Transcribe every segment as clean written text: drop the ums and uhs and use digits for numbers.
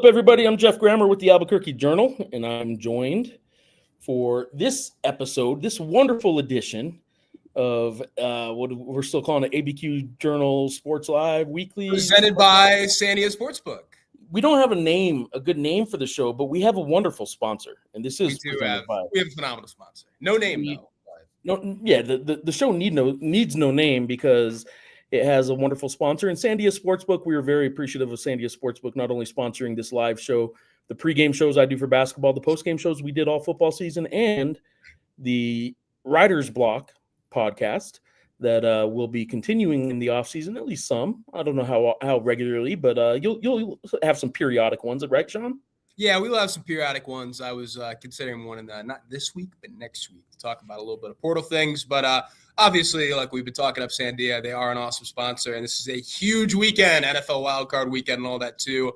everybody? I'm Jeff Grammer with the ABQJournal, Journal, and I'm joined for this episode, this wonderful edition of what we're still calling an ABQ Journal Sports Live Weekly. Presented by Sandia Sportsbook. We don't have a good name for the show, but we have a wonderful sponsor, and this is we have a phenomenal sponsor. No name, though. The show needs no name because it has a wonderful sponsor. And Sandia Sportsbook, we are very appreciative of Sandia Sportsbook, not only sponsoring this live show, the pregame shows I do for basketball, the postgame shows we did all football season, and the Writer's Block podcast that will be continuing in the offseason, at least some. I don't know how regularly, but you'll have some periodic ones, right, Sean? Yeah, we'll have some periodic ones. I was considering one in not this week, but next week to talk about a little bit of portal things. But obviously, like we've been talking up Sandia, they are an awesome sponsor, and this is a huge weekend, NFL wildcard weekend and all that too.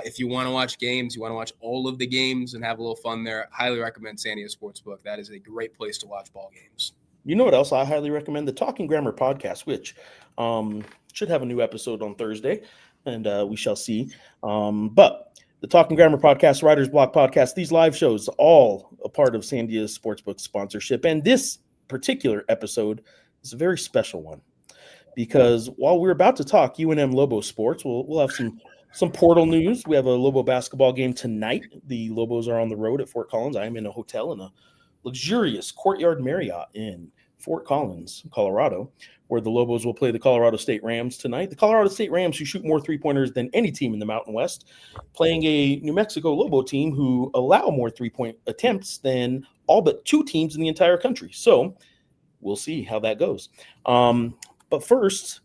If you want to watch games, you want to watch all of the games and have a little fun there, highly recommend Sandia Sportsbook. That is a great place to watch ball games. You know what else I highly recommend? The Talking Grammar podcast, which should have a new episode on Thursday, and we shall see. But the Talking Grammar podcast, Writer's Block podcast, these live shows, all a part of Sandia's Sportsbook sponsorship. And this particular episode is a very special one because while we're about to talk UNM Lobo sports, we'll have some portal news. We have a Lobo basketball game tonight. The Lobos are on the road at Fort Collins. I am in a hotel in a luxurious Courtyard Marriott in Fort Collins, Colorado, where the Lobos will play the Colorado State Rams tonight. The Colorado State Rams, who shoot more three-pointers than any team in the Mountain West, playing a New Mexico Lobo team who allow more three-point attempts than all but two teams in the entire country. So we'll see how that goes. But first,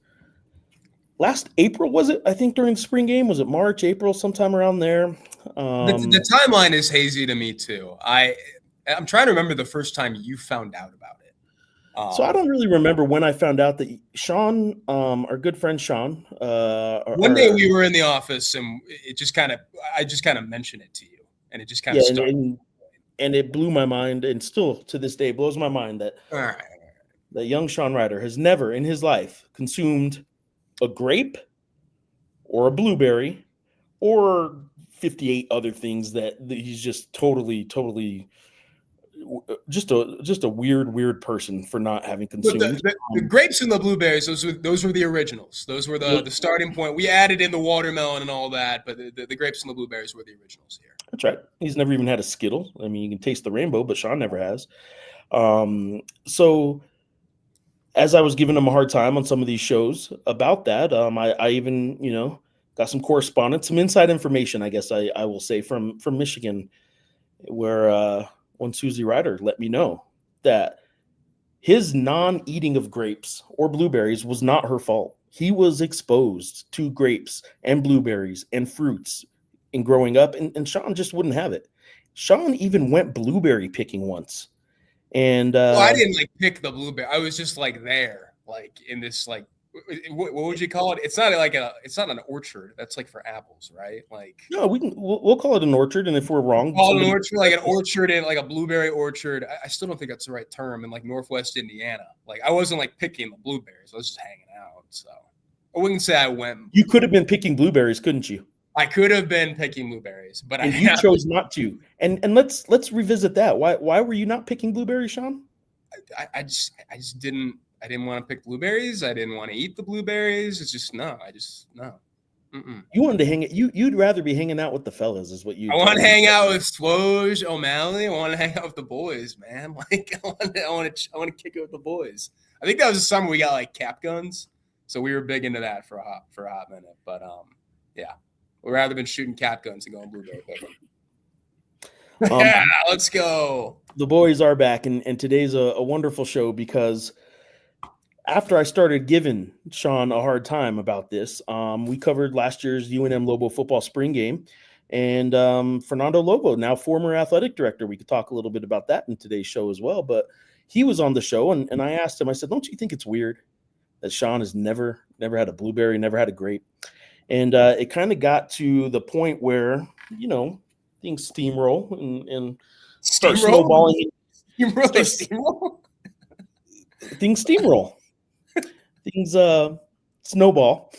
last April, was it? I think during the spring game, was it March, April, sometime around there? The timeline is hazy to me too. I'm trying to remember the first time you found out about it. So I don't really remember when I found out that Sean, our good friend Sean. One day we were in the office and I just kind of mentioned it to you, and it just kind of started. And it blew my mind, and still to this day blows my mind that that young Sean Ryder has never in his life consumed a grape or a blueberry or 58 other things that he's just totally just a weird person for not having consumed. The grapes and the blueberries, those were the originals. Those were the starting point. We added in the watermelon and all that, but the grapes and the blueberries were the originals here. That's right. He's never even had a Skittle. I mean, you can taste the rainbow, but Sean never has. So as I was giving him a hard time on some of these shows about that, I even, got some correspondence, some inside information, I guess I will say, from Michigan, where one Susie Ryder let me know that his non-eating of grapes or blueberries was not her fault. He was exposed to grapes and blueberries and fruits in growing up, and Sean just wouldn't have it. Sean even went blueberry picking once. And I didn't pick the blueberry. I was just there, in this what would you call it? It's not an orchard. That's for apples, right? No, we'll call it an orchard, and if we're wrong, call it an orchard, an orchard in a blueberry orchard. I still don't think that's the right term in Northwest Indiana. I wasn't picking the blueberries. I was just hanging out. So I wouldn't say I went. You could have been picking blueberries, couldn't you? I could have been picking blueberries, but you chose not to. And let's revisit that. Why were you not picking blueberries, Sean? I just didn't. I didn't want to pick blueberries. I didn't want to eat the blueberries. It's just no. Mm-mm. You wanted to hang it. You'd rather be hanging out with the fellas, is what you. I want to hang out with Swoj, O'Malley. I want to hang out with the boys, man. I want to kick it with the boys. I think that was the summer we got cap guns, so we were big into that for a hot minute. But yeah, we'd rather been shooting cap guns and going blueberry picking. Yeah, let's go. The boys are back, and today's a wonderful show because after I started giving Sean a hard time about this, we covered last year's UNM Lobo football spring game, and Fernando Lobo, now former athletic director, we could talk a little bit about that in today's show as well, but he was on the show, and I asked him, I said, don't you think it's weird that Sean has never had a blueberry, never had a grape? And it kind of got to the point where, things steamroll and start snowballing. Steamroll? Things steamroll. Things snowball.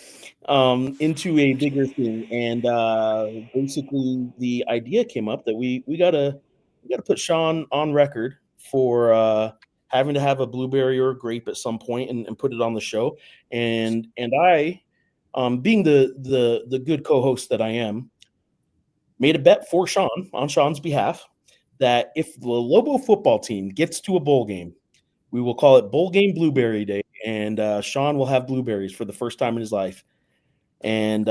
into a bigger thing, and basically the idea came up that we gotta put Sean on record for having to have a blueberry or a grape at some point and put it on the show. And I, being the good co-host that I am, made a bet for Sean on Sean's behalf that if the Lobo football team gets to a bowl game, we will call it Bowl Game Blueberry Day, and Sean will have blueberries for the first time in his life. And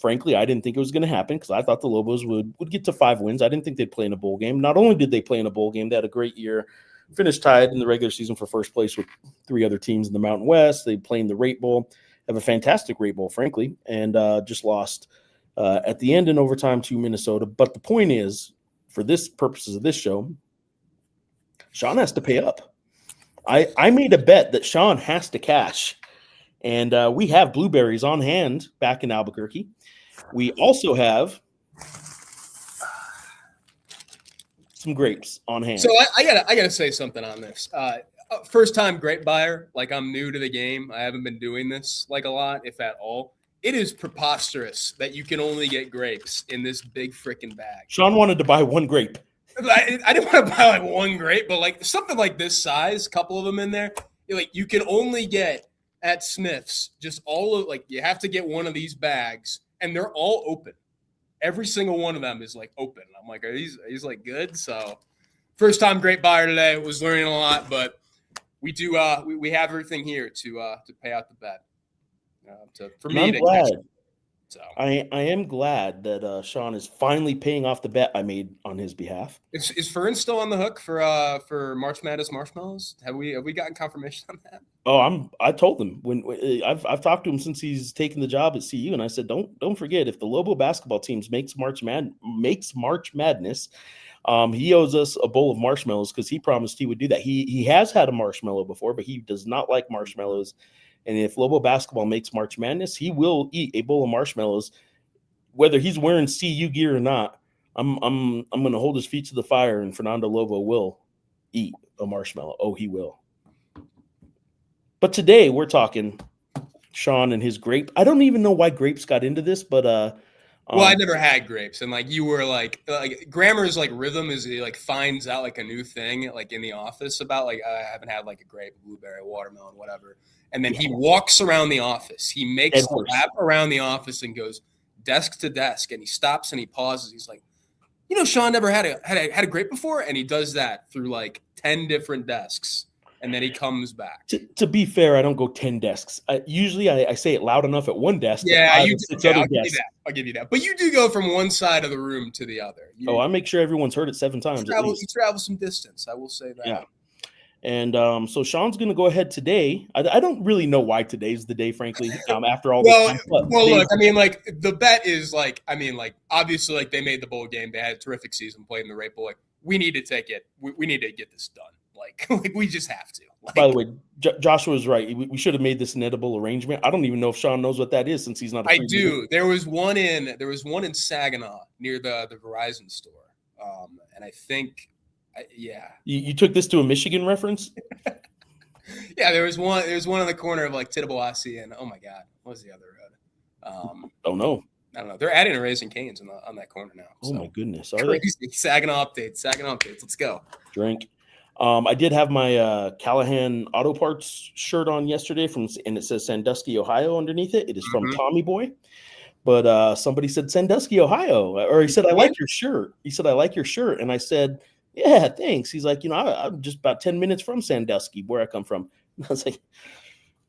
frankly, I didn't think it was going to happen because I thought the Lobos would get to 5 wins. I didn't think they'd play in a bowl game. Not only did they play in a bowl game, they had a great year, finished tied in the regular season for first place with 3 other teams in the Mountain West. They play in the Rate Bowl, have a fantastic Rate Bowl, frankly, and just lost at the end in overtime to Minnesota. But the point is, for this purposes of this show, Sean has to pay up. I made a bet that Sean has to cash. And we have blueberries on hand back in Albuquerque. We also have some grapes on hand. So I gotta say something on this. First time grape buyer. Like, I'm new to the game. I haven't been doing this like a lot, if at all. It is preposterous that you can only get grapes in this big freaking bag. Sean wanted to buy 1 grape. I didn't want to buy like 1 grape, but like something like this size, a couple of them in there. Like, you can only get at Smith's, just all of, like, you have to get one of these bags, and they're all open. Every single one of them is like open. I'm like, are these like good? So, first time grape buyer today. Was learning a lot, but we do we have everything here to pay out the bet. For me, I'm glad. So I am glad that Sean is finally paying off the bet I made on his behalf. Is Fern still on the hook for March Madness marshmallows? Have we gotten confirmation on that? Oh, I told him when I've talked to him since he's taken the job at CU, and I said, don't forget, if the Lobo basketball teams makes March Madness, he owes us a bowl of marshmallows because he promised he would do that. He has had a marshmallow before, but he does not like marshmallows. And if Lobo basketball makes March Madness, he will eat a bowl of marshmallows, whether he's wearing CU gear or not. I'm going to hold his feet to the fire, and Fernando Lobo will eat a marshmallow. Oh, he will. But today we're talking Sean and his grape. I don't even know why grapes got into this, but well, I never had grapes, and like you were like Grammer's like rhythm is he like finds out like a new thing like in the office about like I haven't had like a grape, blueberry, watermelon, whatever. And then he walks around the office. He makes a lap around the office and goes desk to desk, and he stops and he pauses. He's like, Sean never had a grape before, and he does that through like 10 different desks, and then he comes back. To be fair, I don't go 10 desks. Usually I say it loud enough at one desk. Yeah, I'll give you that. But you do go from one side of the room to the other. I make sure everyone's heard it 7 times. You travel some distance. I will say that. Yeah. And so Sean's going to go ahead today. I don't really know why today's the day, frankly, after all this. Well, look, I mean, like, the bet is, like, obviously, like, they made the bowl game. They had a terrific season playing the Rate Bowl. Like, we need to take it. We need to get this done. Like we just have to. Like, by the way, Joshua was right. We should have made this an edible arrangement. I don't even know if Sean knows what that is since he's not. I do. There was one in Saginaw near the Verizon store, and I think. Yeah. You took this to a Michigan reference? Yeah, there was one on the corner of like Tittabawassee and oh my God, what was the other road? Don't know. I don't know. They're adding a Raising Cane's on that corner now. Oh my goodness. Are crazy. They? Saginaw updates. Let's go. Drink. I did have my Callahan Auto Parts shirt on yesterday and it says Sandusky, Ohio underneath it. It is from Tommy Boy. But somebody said Sandusky, Ohio, or he said, I like your shirt. He said, I like your shirt. And I said, yeah, thanks. He's like, I'm just about 10 minutes from Sandusky, where I come from. And I was like,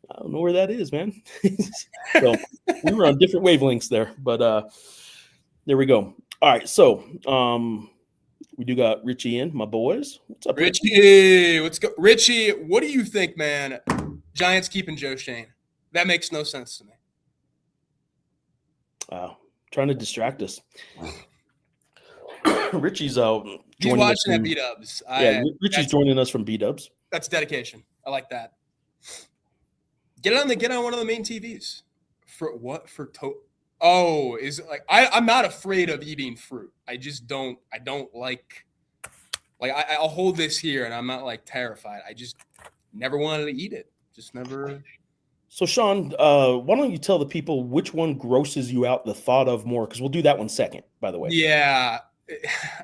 I don't know where that is, man. So we were on different wavelengths there, but there we go. All right. So we do got Richie in, my boys. What's up, Richie? Let's go. Richie, what do you think, man? Giants keeping Joe Shane. That makes no sense to me. Wow. Trying to distract us. Richie's he's watching at B-Dubs. Richie's joining us from B-Dubs. That's dedication. I like that. Get on one of the main TVs. For what? Is like I'm not afraid of eating fruit. I just don't like I'll hold this here and I'm not like terrified. I just never wanted to eat it. Just never So, Sean, why don't you tell the people which one grosses you out the thought of more? Because we'll do that one second, by the way. Yeah,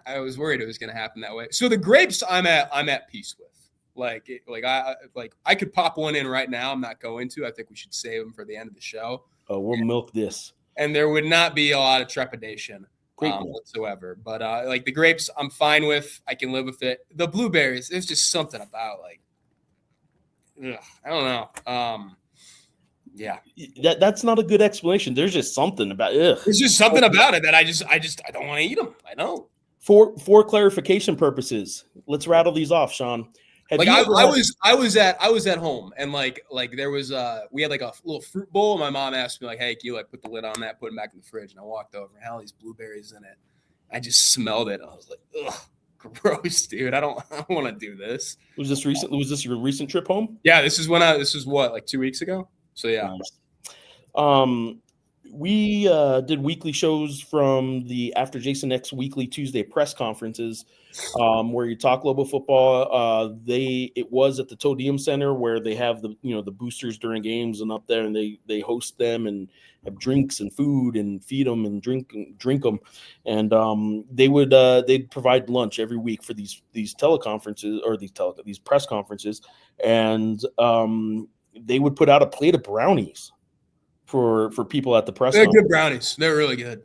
I was worried it was going to happen that way. So the grapes, I'm at peace with. I could pop one in right now. I'm not going to. I think we should save them for the end of the show. We'll milk this. And there would not be a lot of trepidation whatsoever. But like the grapes, I'm fine with. I can live with it. The blueberries, there's just something about I don't know. Yeah, that's not a good explanation. There's just something about it. There's just something about it that I don't want to eat them. I know. For clarification purposes, let's rattle these off, Sean. I was at home and like there was we had like a little fruit bowl. And my mom asked me like, "Hey, can you like put the lid on that, put it back in the fridge?" And I walked over and had all these blueberries in it. I just smelled it. I was like, "Ugh, gross, dude. I don't want to do this." Was this recent? Was this your recent trip home? Yeah, this is what, like 2 weeks ago. So yeah. Nice. We did weekly shows from the After Jason X weekly Tuesday press conferences, where you talk global football. It was at the Todium Center where they have the boosters during games and up there, and they host them and have drinks and food and feed them and drink them, and they'd provide lunch every week for these teleconferences or these press conferences, and they would put out a plate of brownies for people at the press They're conference. good brownies. They're really good.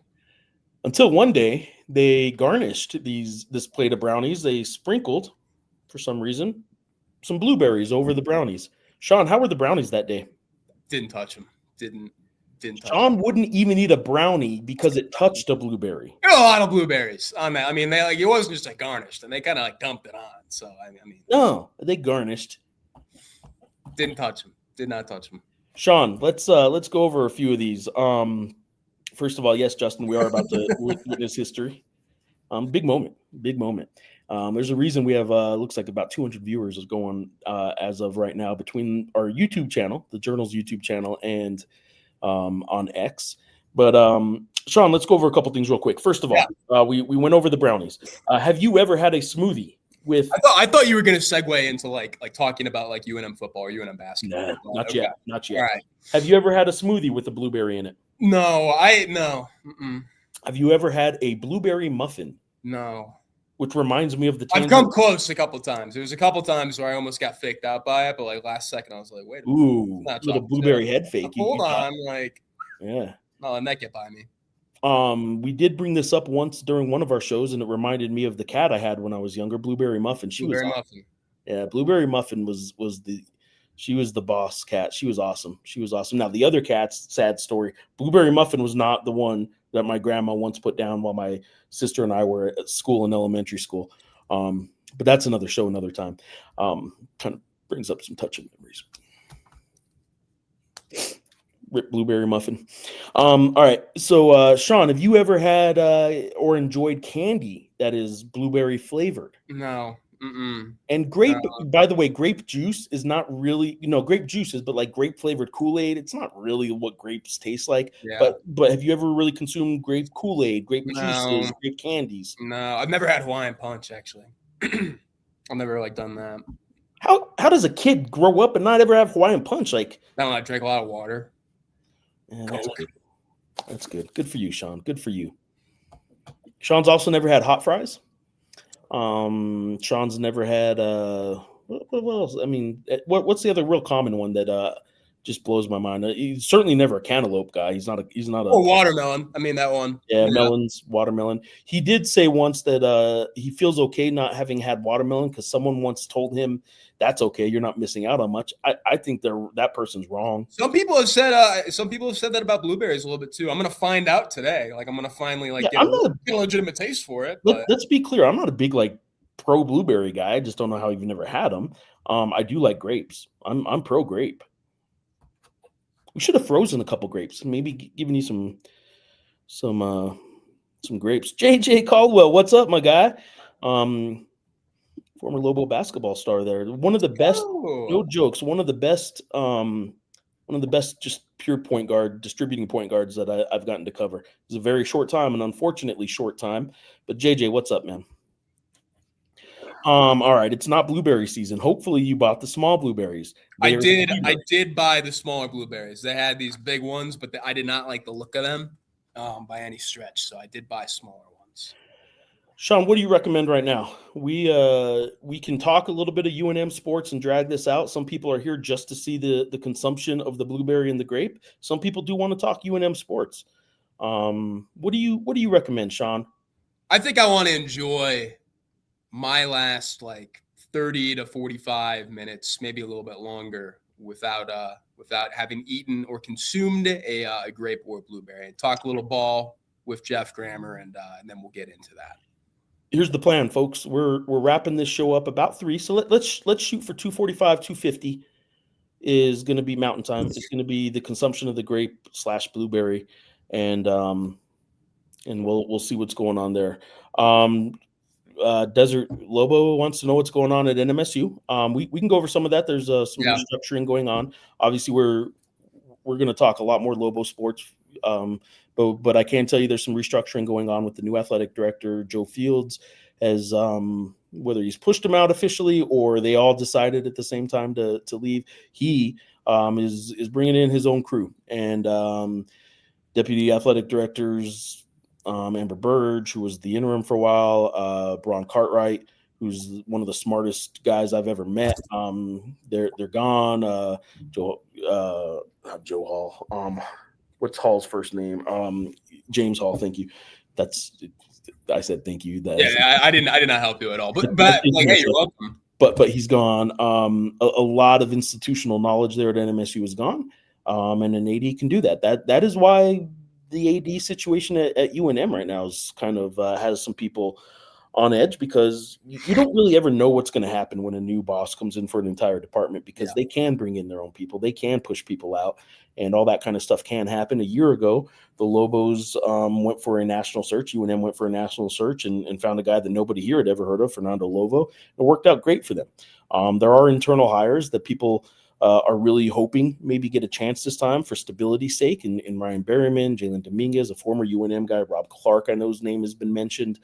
Until one day they garnished this plate of brownies. They sprinkled, for some reason, some blueberries over the brownies. Sean, how were the brownies that day? Didn't touch them. Didn't touch Sean them. wouldn't even eat a brownie because it touched a blueberry. There are a lot of blueberries on that. I mean, it wasn't just like garnished, and they kind of like dumped it on. So I mean, no, they garnished. Didn't touch them. Did not touch them. Sean, let's go over a few of these. First of all, yes, Justin, we are about to witness history. Big moment. There's a reason we have looks like about 200 viewers is going as of right now between our YouTube channel, the Journal's YouTube channel, and on X. But Sean, let's go over a couple things real quick. First of all, we went over the brownies. Have you ever had a smoothie with? I thought you were going to segue into like talking about like UNM football or UNM basketball. Nah, not yet. All right. Have you ever had a smoothie with a blueberry in it? No. Mm-mm. Have you ever had a blueberry muffin? No. Which reminds me of the. I've come close a couple times. There was a couple times where I almost got faked out by it, but like last second I was like, wait a minute. Ooh, little blueberry head fake. Hold on, like, yeah. Not letting that get by me. We did bring this up once during one of our shows, and it reminded me of the cat I had when I was younger, Blueberry Muffin. Blueberry Muffin she was the boss cat. She was awesome. Now the other cat's sad story. Blueberry Muffin was not the one that my grandma once put down while my sister and I were at school in elementary school. But that's another show, another time. Kind of brings up some touching memories. Rip Blueberry Muffin. All right. So, Sean, have you ever had or enjoyed candy that is blueberry flavored? No. Mm-mm. And grape, by the way, grape juice is not really, grape juice is, but like grape flavored Kool-Aid, it's not really what grapes taste like. Yeah. But have you ever really consumed grape Kool-Aid, grape juices, grape candies? No, I've never had Hawaiian Punch actually. I've never done that. How does a kid grow up and not ever have Hawaiian Punch? Like, I don't know, I drink a lot of water. Yeah, that's good. Good for you, Sean. Good for you. Sean's also never had hot fries. Sean's never had what else? I mean, what's the other real common one that just blows my mind? He's certainly never a cantaloupe guy. He's not a watermelon. I mean that one. Yeah, melons, watermelon. He did say once that he feels okay not having had watermelon because someone once told him that's okay. You're not missing out on much. I think that person's wrong. Some people have said that about blueberries a little bit too. I'm gonna find out today. I'm gonna finally get a legitimate taste for it. Let's be clear. I'm not a big pro blueberry guy. I just don't know how you've never had them. I do like grapes. I'm pro grape. We should have frozen a couple grapes. Maybe giving you some grapes. JJ Caldwell, what's up, my guy? Former Lobo basketball star there. One of the best, no jokes, one of the best just pure point guard, distributing point guards that I've gotten to cover. It's a very short time, an unfortunately short time. But JJ, what's up, man? All right, it's not blueberry season. Hopefully, you bought the small blueberries. I They're did. tender. I did buy the smaller blueberries. They had these big ones, but I did not like the look of them by any stretch. So I did buy smaller ones. Sean, what do you recommend right now? We can talk a little bit of UNM sports and drag this out. Some people are here just to see the consumption of the blueberry and the grape. Some people do want to talk UNM sports. What do you recommend, Sean? I think I want to enjoy my last like 30 to 45 minutes, maybe a little bit longer, without having eaten or consumed a grape or blueberry. And talk a little ball with Jeff Grammer, and then we'll get into that. Here's the plan, folks. We're wrapping this show up about 3. So let's shoot for 2:45, 2:50 is going to be mountain time. It's going to be the consumption of the grape / blueberry, and we'll see what's going on there. Desert Lobo wants to know what's going on at NMSU. We can go over some of that. There's some restructuring going on. Obviously, we're going to talk a lot more Lobo sports. But I can tell you there's some restructuring going on with the new athletic director, Joe Fields, as whether he's pushed him out officially or they all decided at the same time to leave. He is bringing in his own crew, and deputy athletic directors Amber Burge, who was the interim for a while, Braun Cartwright, who's one of the smartest guys I've ever met. They're gone. Joe Hall. What's Hall's first name? James Hall. Thank you. I said thank you. I did not help you at all. But like, hey, you're welcome. But he's gone. A lot of institutional knowledge there at NMSU is gone. And an AD can do that. That is why the AD situation at UNM right now is kind of has some people on edge, because you don't really ever know what's going to happen when a new boss comes in for an entire department, because they can bring in their own people. They can push people out, and all that kind of stuff can happen. A year ago, the Lobos went for a national search. UNM went for a national search and found a guy that nobody here had ever heard of, Fernando Lovo. It worked out great for them. There are internal hires that people are really hoping maybe get a chance this time for stability's sake. In Ryan Berryman, Jalen Dominguez, a former UNM guy, Rob Clark, I know his name has been mentioned.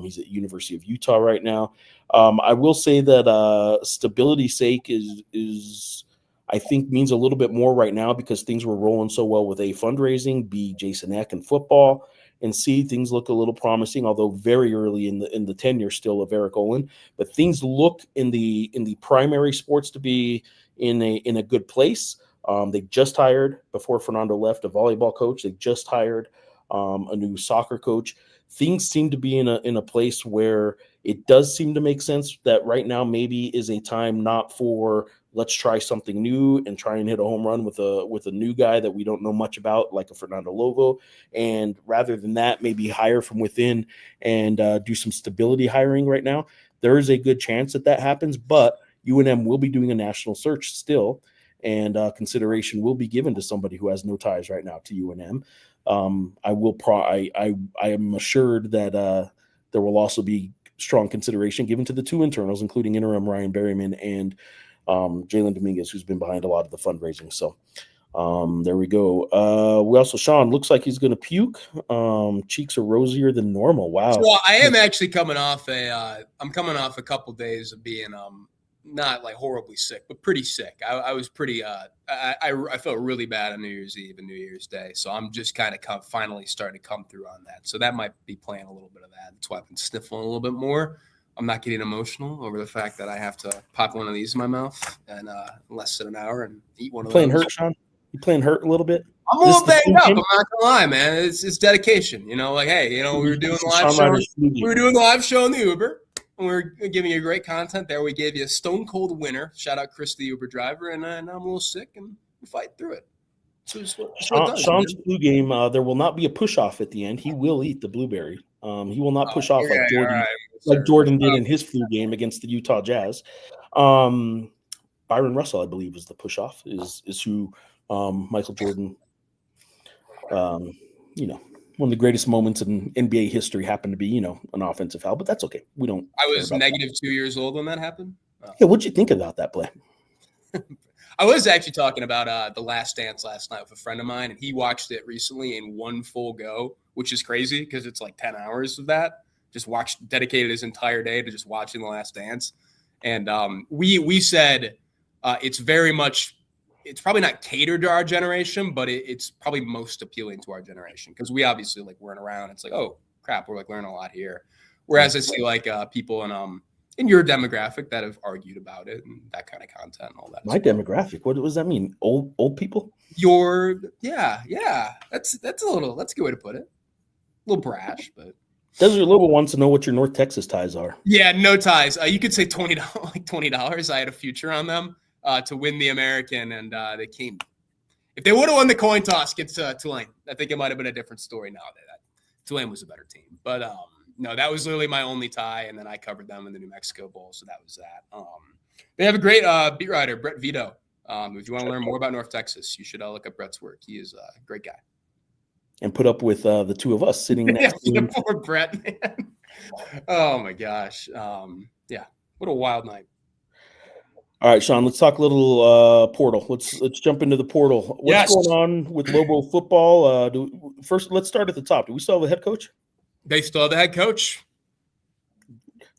He's at University of Utah right now. I will say that stability's sake is I think means a little bit more right now, because things were rolling so well with A, fundraising, B, Jason Eck and football, and C, things look a little promising, although very early in the tenure still of Eric Olin. But things look in the primary sports to be in a good place. They just hired, before Fernando left, a volleyball coach. They just hired a new soccer coach. Things seem to be in a place where it does seem to make sense that right now maybe is a time not for let's try something new and try and hit a home run with a new guy that we don't know much about, like a Fernando Lovo. And rather than that, maybe hire from within and do some stability hiring right now. There is a good chance that happens, but UNM will be doing a national search still, and consideration will be given to somebody who has no ties right now to UNM. I am assured that there will also be strong consideration given to the two internals, including interim Ryan Berryman and Jalen Dominguez, who's been behind a lot of the fundraising. So there we go. We also, Sean looks like he's going to puke. Cheeks are rosier than normal. Wow. So I am actually coming off I'm coming off a couple days of being not like horribly sick, but pretty sick. I was pretty I felt really bad on New Year's Eve and New Year's Day. So I'm just kind of finally starting to come through on that. So that might be playing a little bit of that. That's why I've been sniffling a little bit more. I'm not getting emotional over the fact that I have to pop one of these in my mouth in less than an hour and eat one of those. Hurt, Sean? You playing hurt a little bit? I'm a little banged up. I'm not gonna lie, man. It's dedication. Like, hey, we were doing the live show. We were doing the live show in the Uber. And we were giving you great content there. We gave you a stone cold winner. Shout out Chris, the Uber driver, and I'm a little sick, and we fight through it. Sean's flu game. There will not be a push off at the end. He will eat the blueberry. He will not push off like Jordan, Jordan did in his flu game against the Utah Jazz. Byron Russell, I believe, was the push off. Is who Michael Jordan. One of the greatest moments in NBA history happened to be, an offensive foul, but that's okay. We don't. I was negative 2 years old when that happened. Oh. Yeah, what'd you think about that play? I was actually talking about The Last Dance last night with a friend of mine, and he watched it recently in one full go, which is crazy because it's like 10 hours of that. just dedicated his entire day to just watching The Last Dance. And we said it's very much, it's probably not catered to our generation, but it's probably most appealing to our generation because we obviously like weren't around. It's like, oh crap, we're like learning a lot here. Whereas I see like people in your demographic that have argued about it and that kind of content and all that. My demographic, what does that mean? Old people? Yeah. That's a good way to put it. A little brash, but Desert Lobo wants to know what your North Texas ties are. Yeah, no ties. You could say $20. I had a future on them to win the American, and they came. If they would have won the coin toss against Tulane, I think it might have been a different story. Now that Tulane was a better team, but no, that was literally my only tie, and then I covered them in the New Mexico Bowl, so that was that. They have a great beat writer, Brett Vito. If you want to learn more about North Texas, you should look up Brett's work. He is a great guy. And put up with the two of us sitting next to him. Poor Brett, man. Oh my gosh. Yeah, what a wild night. All right, Sean, let's talk a little portal. Let's jump into the portal. What's going on with Lobo football? First, let's start at the top. Do we still have a head coach? They still have the head coach.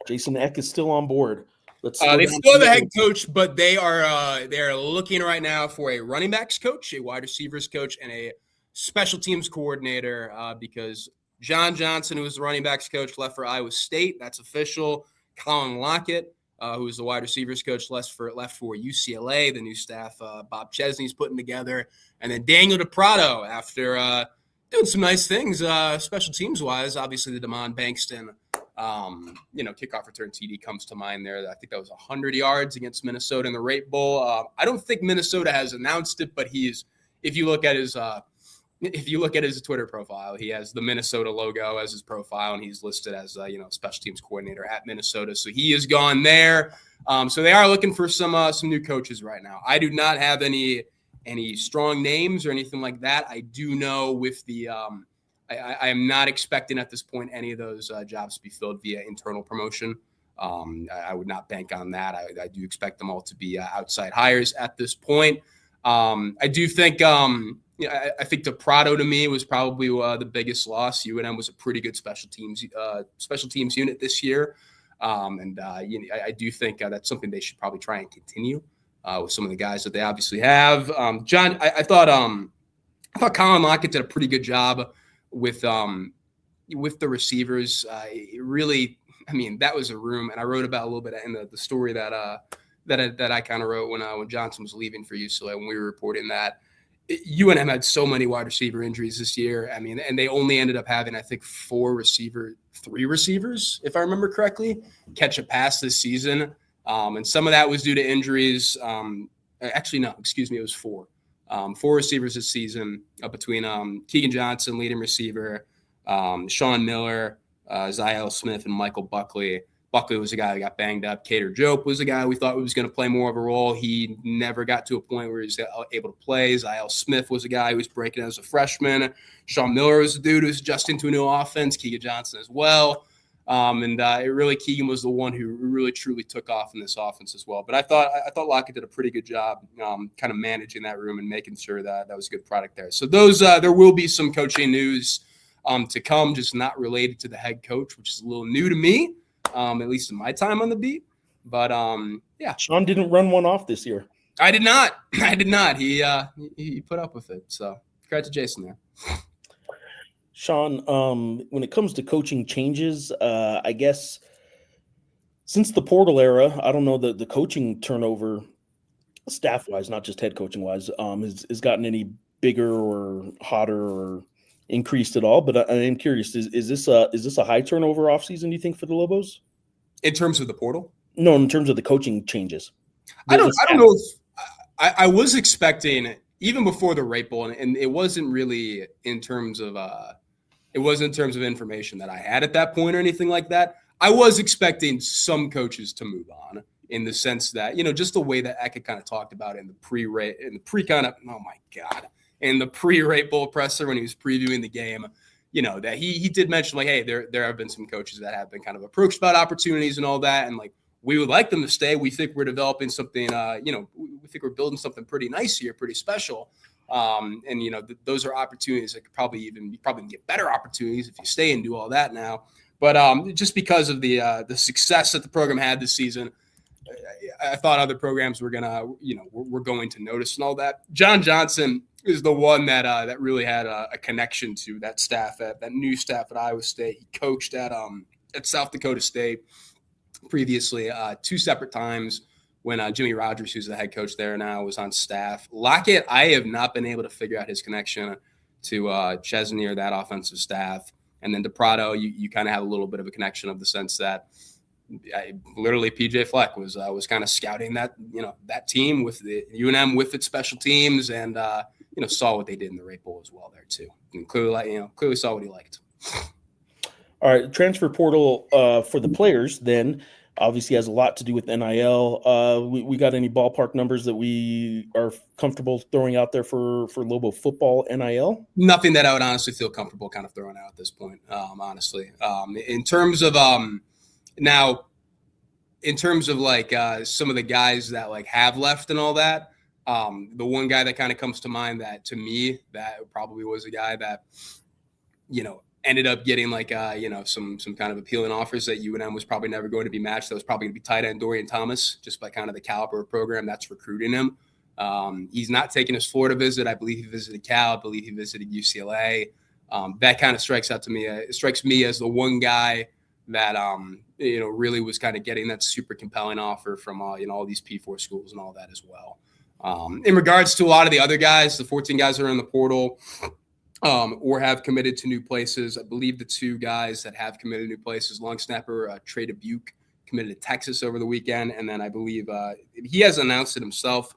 Jason Eck is still on board. They still have the head coach, but they are looking right now for a running backs coach, a wide receivers coach, and a special teams coordinator because John Johnson, who was the running backs coach, left for Iowa State. That's official. Colin Lockett, who was the wide receivers coach, left for UCLA, the new staff Bob Chesney's putting together. And then Daniel DePrado, after doing some nice things, special teams-wise. Obviously, the Damon Bankston, kickoff return TD comes to mind there. I think that was 100 yards against Minnesota in the Rate Bowl. I don't think Minnesota has announced it, but if you look at his Twitter profile, he has the Minnesota logo as his profile, and he's listed as special teams coordinator at Minnesota. So he is gone there. So they are looking for some new coaches right now. I do not have any strong names or anything like that. I do know with the I am not expecting at this point any of those jobs to be filled via internal promotion. I would not bank on that. I do expect them all to be outside hires at this point. I do think I think DePrado to me was probably the biggest loss. UNM was a pretty good special teams unit this year, I do think that's something they should probably try and continue with some of the guys that they obviously have. John, I thought Colin Lockett did a pretty good job with the receivers. Really, I mean, that was a room, and I wrote about a little bit in the story that I kind of wrote when Johnson was leaving for UCLA when we were reporting that. UNM had so many wide receiver injuries this year. I mean, and they only ended up having, I think, 3 receivers, if I remember correctly, catch a pass this season. And some of that was due to injuries. Actually, no, excuse me, it was 4. 4 receivers this season between Keegan Johnson, leading receiver, Sean Miller, Ziel Smith, and Michael Buckley. Buckley was a guy that got banged up. Cater Jope was a guy we thought was going to play more of a role. He never got to a point where he was able to play. Ziel Smith was a guy who was breaking as a freshman. Sean Miller was a dude who was adjusting to a new offense. Keegan Johnson as well. Keegan was the one who really truly took off in this offense as well. But I thought Lockett did a pretty good job kind of managing that room and making sure that was a good product there. So there will be some coaching news to come, just not related to the head coach, which is a little new to me. At least in my time on the beat. But yeah. Sean didn't run one off this year. I did not. He put up with it. So congrats to Jason there. Sean, when it comes to coaching changes, I guess since the portal era, I don't know the coaching turnover staff-wise, not just head coaching-wise, has gotten any bigger or hotter or increased at all, but I am curious, is this a high turnover offseason, do you think, for the Lobos? In terms of the portal? No, in terms of the coaching changes. I don't know if I was expecting, even before the Rate Bowl, and it wasn't really in terms of information that I had at that point or anything like that. I was expecting some coaches to move on in the sense that, just the way that Eka kind of talked about in the pre-Rate Bowl presser when he was previewing the game, that he did mention like, hey, there have been some coaches that have been kind of approached about opportunities and all that. And like, we would like them to stay. We think we're developing something, we think we're building something pretty nice here, pretty special. Those are opportunities that could probably get better opportunities if you stay and do all that now. But just because of the success that the program had this season, I thought other programs were were going to notice and all that. John Johnson is the one that really had a connection to that staff, that new staff at Iowa State. He coached at South Dakota State previously, 2 separate times when Jimmy Rogers, who's the head coach there now, was on staff. Lockett, I have not been able to figure out his connection to Chesney or that offensive staff. And then to Prado, you kind of have a little bit of a connection of the sense that literally PJ Fleck was kind of scouting that team with the UNM with its special teams, and saw what they did in the Rate Bowl as well there too, and clearly saw what he liked. All right, transfer portal for the players then obviously has a lot to do with NIL. We got any ballpark numbers that we are comfortable throwing out there for Lobo football NIL? Nothing that I would honestly feel comfortable kind of throwing out at this point. Honestly, in terms of now, in terms of some of the guys that have left and all that, the one guy that kind of comes to mind that to me that probably was a guy that ended up getting some kind of appealing offers that UNM was probably never going to be matched. That was probably going to be tight end Dorian Thomas, just by kind of the caliber of program that's recruiting him. He's not taking his Florida visit. I believe he visited Cal. I believe he visited UCLA. That kind of strikes out to me. It strikes me as the one guy that really was kind of getting that super compelling offer from all these P4 schools and all that as well. In regards to a lot of the other guys, the 14 guys that are in the portal or have committed to new places, I believe the 2 guys that have committed to new places, long snapper Trey Dubuque committed to Texas over the weekend, and then I believe he has announced it himself.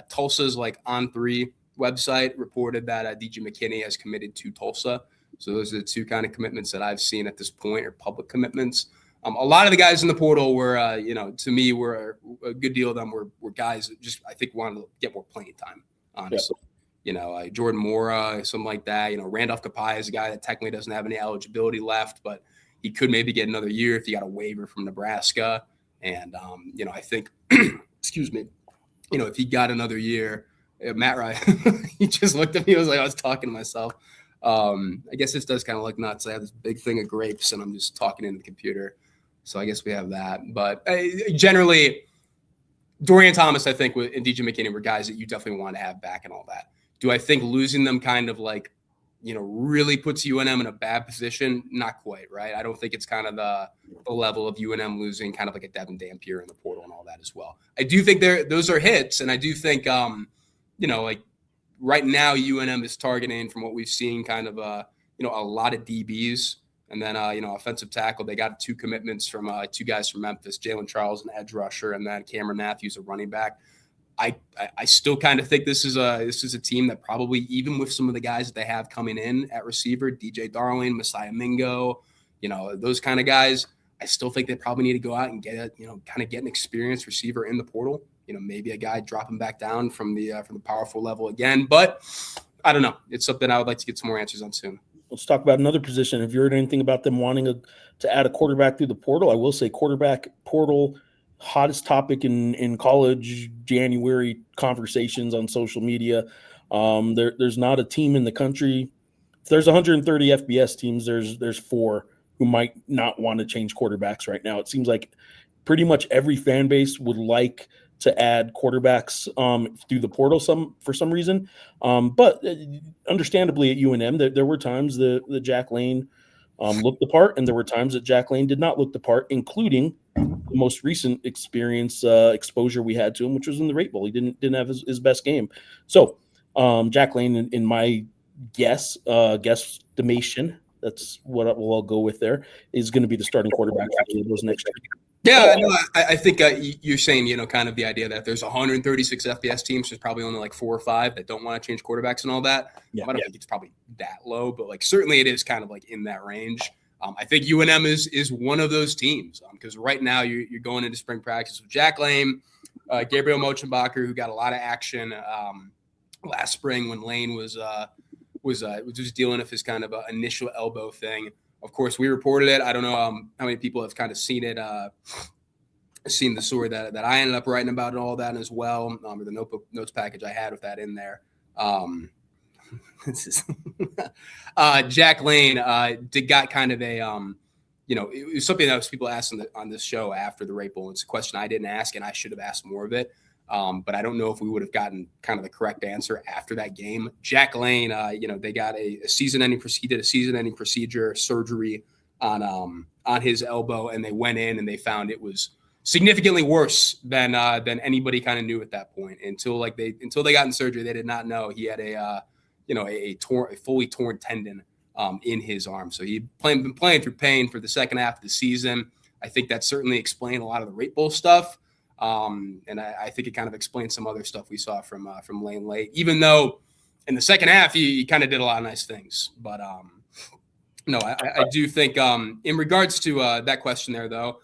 Tulsa's On3 website reported that DJ McKinney has committed to Tulsa. So those are the 2 kind of commitments that I've seen at this point, or public commitments. A lot of the guys in the portal were, to me, were a good deal of them were guys that just, I think, wanted to get more playing time, honestly. Yeah. Jordan Mora, something like that. Randolph Kapai is a guy that technically doesn't have any eligibility left, but he could maybe get another year if he got a waiver from Nebraska. And, I think, excuse me, if he got another year, Matt Ryan, he just looked at me. I was talking to myself. I guess this does kind of look nuts. I have this big thing of grapes and I'm just talking into the computer. So I guess we have that. But generally, Dorian Thomas, I think, and DJ McKinney were guys that you definitely want to have back and all that. Do I think losing them kind of really puts UNM in a bad position? Not quite, right? I don't think it's kind of the level of UNM losing kind of like a Devin Dampier in the portal and all that as well. I do think those are hits. And I do think, right now, UNM is targeting, from what we've seen, kind of a lot of DBs, and then offensive tackle. They got 2 commitments from 2 guys from Memphis, Jalen Charles, an edge rusher, and then Cameron Matthews, a running back. I still kind of think this is a team that probably, even with some of the guys that they have coming in at receiver, DJ Darling, Messiah Mingo, those kind of guys, I still think they probably need to go out and get an experienced receiver in the portal. Maybe a guy dropping back down from the powerful level again. But I don't know. It's something I would like to get some more answers on soon. Let's talk about another position. Have you heard anything about them wanting to add a quarterback through the portal? I will say quarterback portal, hottest topic in college January conversations on social media. There's not a team in the country. If there's 130 FBS teams, there's 4 who might not want to change quarterbacks right now. It seems like pretty much every fan base would like to add quarterbacks through the portal for some reason. But understandably at UNM, there were times that Jack Lane looked the part, and there were times that Jack Lane did not look the part, including the most recent exposure we had to him, which was in the Rate Bowl. He didn't have his best game. So Jack Lane, in my guesstimation, that's what I'll go with there, is going to be the starting quarterback for those next year. Yeah, no, I think you're saying, kind of the idea that there's 136 FBS teams, there's probably only 4 or 5 that don't want to change quarterbacks and all that. I don't think it's probably that low, but certainly it is kind of in that range. I think UNM is one of those teams because right now you're going into spring practice with Jack Lane, Gabriel Mochenbacher, who got a lot of action last spring when Lane was just dealing with his kind of initial elbow thing. Of course, we reported it. I don't know how many people have kind of seen it, seen the story that I ended up writing about and all that as well, or the notes package I had with that in there. Jack Lane got kind of it was something that was people asked on this show after the Rate Bowl. It's a question I didn't ask, and I should have asked more of it. But I don't know if we would have gotten kind of the correct answer after that game. Jack Lane, they got a season-ending he did a season-ending procedure surgery on his elbow, and they went in and they found it was significantly worse than anybody kind of knew at that point. Until they got in surgery, they did not know he had a fully torn tendon in his arm. So he'd been playing through pain for the second half of the season. I think that certainly explained a lot of the Rate Bowl stuff. And I think it kind of explains some other stuff we saw from Lane late, even though in the second half, he kind of did a lot of nice things. But no, I do think in regards to that question there, though,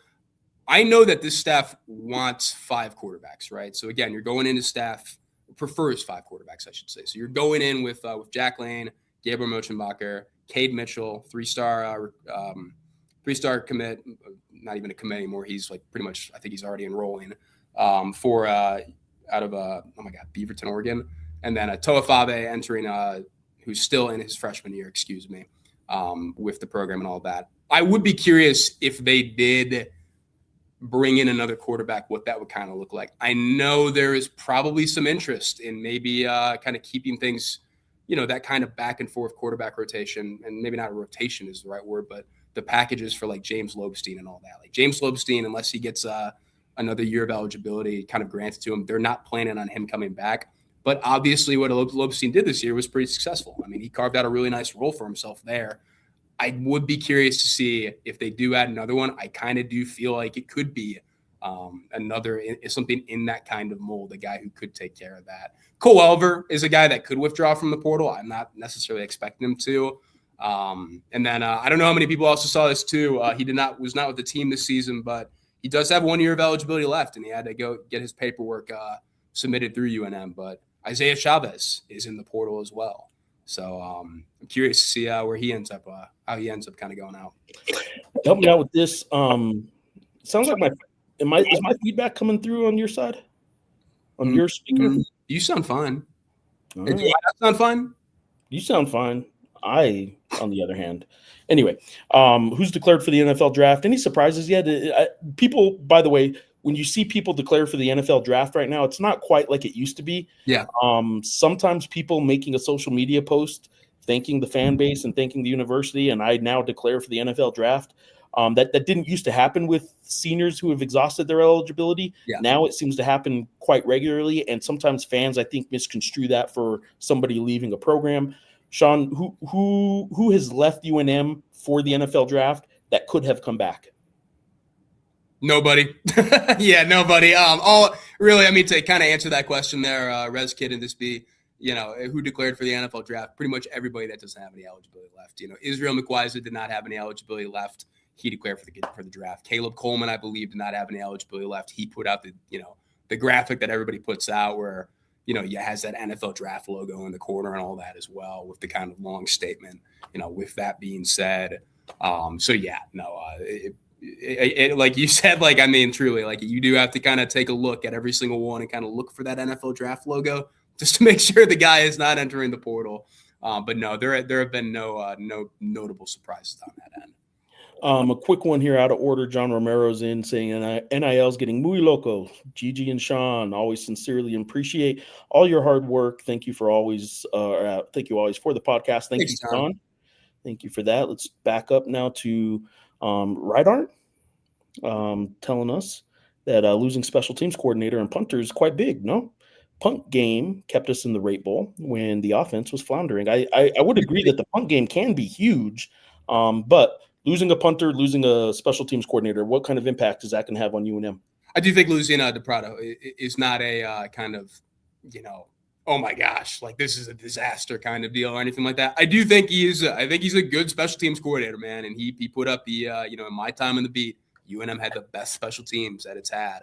I know that this staff wants 5 quarterbacks, right? So again, you're going into staff prefers 5 quarterbacks, I should say. So you're going in with Jack Lane, Gabriel Mochenbacher, Cade Mitchell, three-star commit, not even a commit anymore. He's like pretty much, I think he's already enrolling out of Beaverton, Oregon. And then Toa Fabe entering, who's still in his freshman year, with the program and all that. I would be curious if they did bring in another quarterback, what that would kind of look like. I know there is probably some interest in maybe kind of keeping things, that kind of back and forth quarterback rotation, and maybe not a rotation is the right word, but the packages for like James Lobstein and all that. Like James Lobstein, unless he gets another year of eligibility kind of granted to him, they're not planning on him coming back. But obviously what Lobstein did this year was pretty successful. I mean, he carved out a really nice role for himself there. I would be curious to see if they do add another one. I kind of do feel like it could be something in that kind of mold, a guy who could take care of that. Cole Welver is a guy that could withdraw from the portal. I'm not necessarily expecting him to. And then I don't know how many people also saw this too. He was not with the team this season, but he does have 1 year of eligibility left, and he had to go get his paperwork submitted through UNM. But Isaiah Chavez is in the portal as well. So I'm curious to see where he ends up, how he ends up kind of going out. Help me out with this. Sounds like is my feedback coming through on your side? On your speaker? You sound fine. Right. Do I sound fine? You sound fine. I, on the other hand. Anyway, who's declared for the NFL draft? Any surprises yet? People, by the way, when you see people declare for the NFL draft right now, it's not quite like it used to be. Yeah. Sometimes people making a social media post thanking the fan base and thanking the university, and I now declare for the NFL draft. That didn't used to happen with seniors who have exhausted their eligibility. Yeah. Now it seems to happen quite regularly, and sometimes fans, I think, misconstrue that for somebody leaving a program. Sean, who has left UNM for the NFL draft that could have come back? Nobody. Yeah, nobody. To kind of answer that question there, Rez Kid and this be, who declared for the NFL draft? Pretty much everybody that doesn't have any eligibility left. Israel McWiser did not have any eligibility left. He declared for the draft. Caleb Coleman, I believe, did not have any eligibility left. He put out the graphic that everybody puts out where, has that NFL draft logo in the corner and all that as well with the kind of long statement, with that being said. It like you said, truly, you do have to kind of take a look at every single one and kind of look for that NFL draft logo just to make sure the guy is not entering the portal. But no, there have been no notable surprises on that end. A quick one here out of order. John Romero's in saying NIL's getting muy loco. Gigi and Sean, always sincerely appreciate all your hard work. Thank you always for the podcast. Thanks, you, John. Thank you for that. Let's back up now to Rydart telling us that losing special teams coordinator and punter is quite big. No, punt game kept us in the Rate Bowl when the offense was floundering. I would agree that the punt game can be huge, but losing a punter, losing a special teams coordinator, what kind of impact is that going to have on UNM? I do think losing DePrado is not a kind of, oh my gosh, like this is a disaster kind of deal or anything like that. I do think he's a good special teams coordinator, man. And he put up the, in my time in the beat, UNM had the best special teams that it's had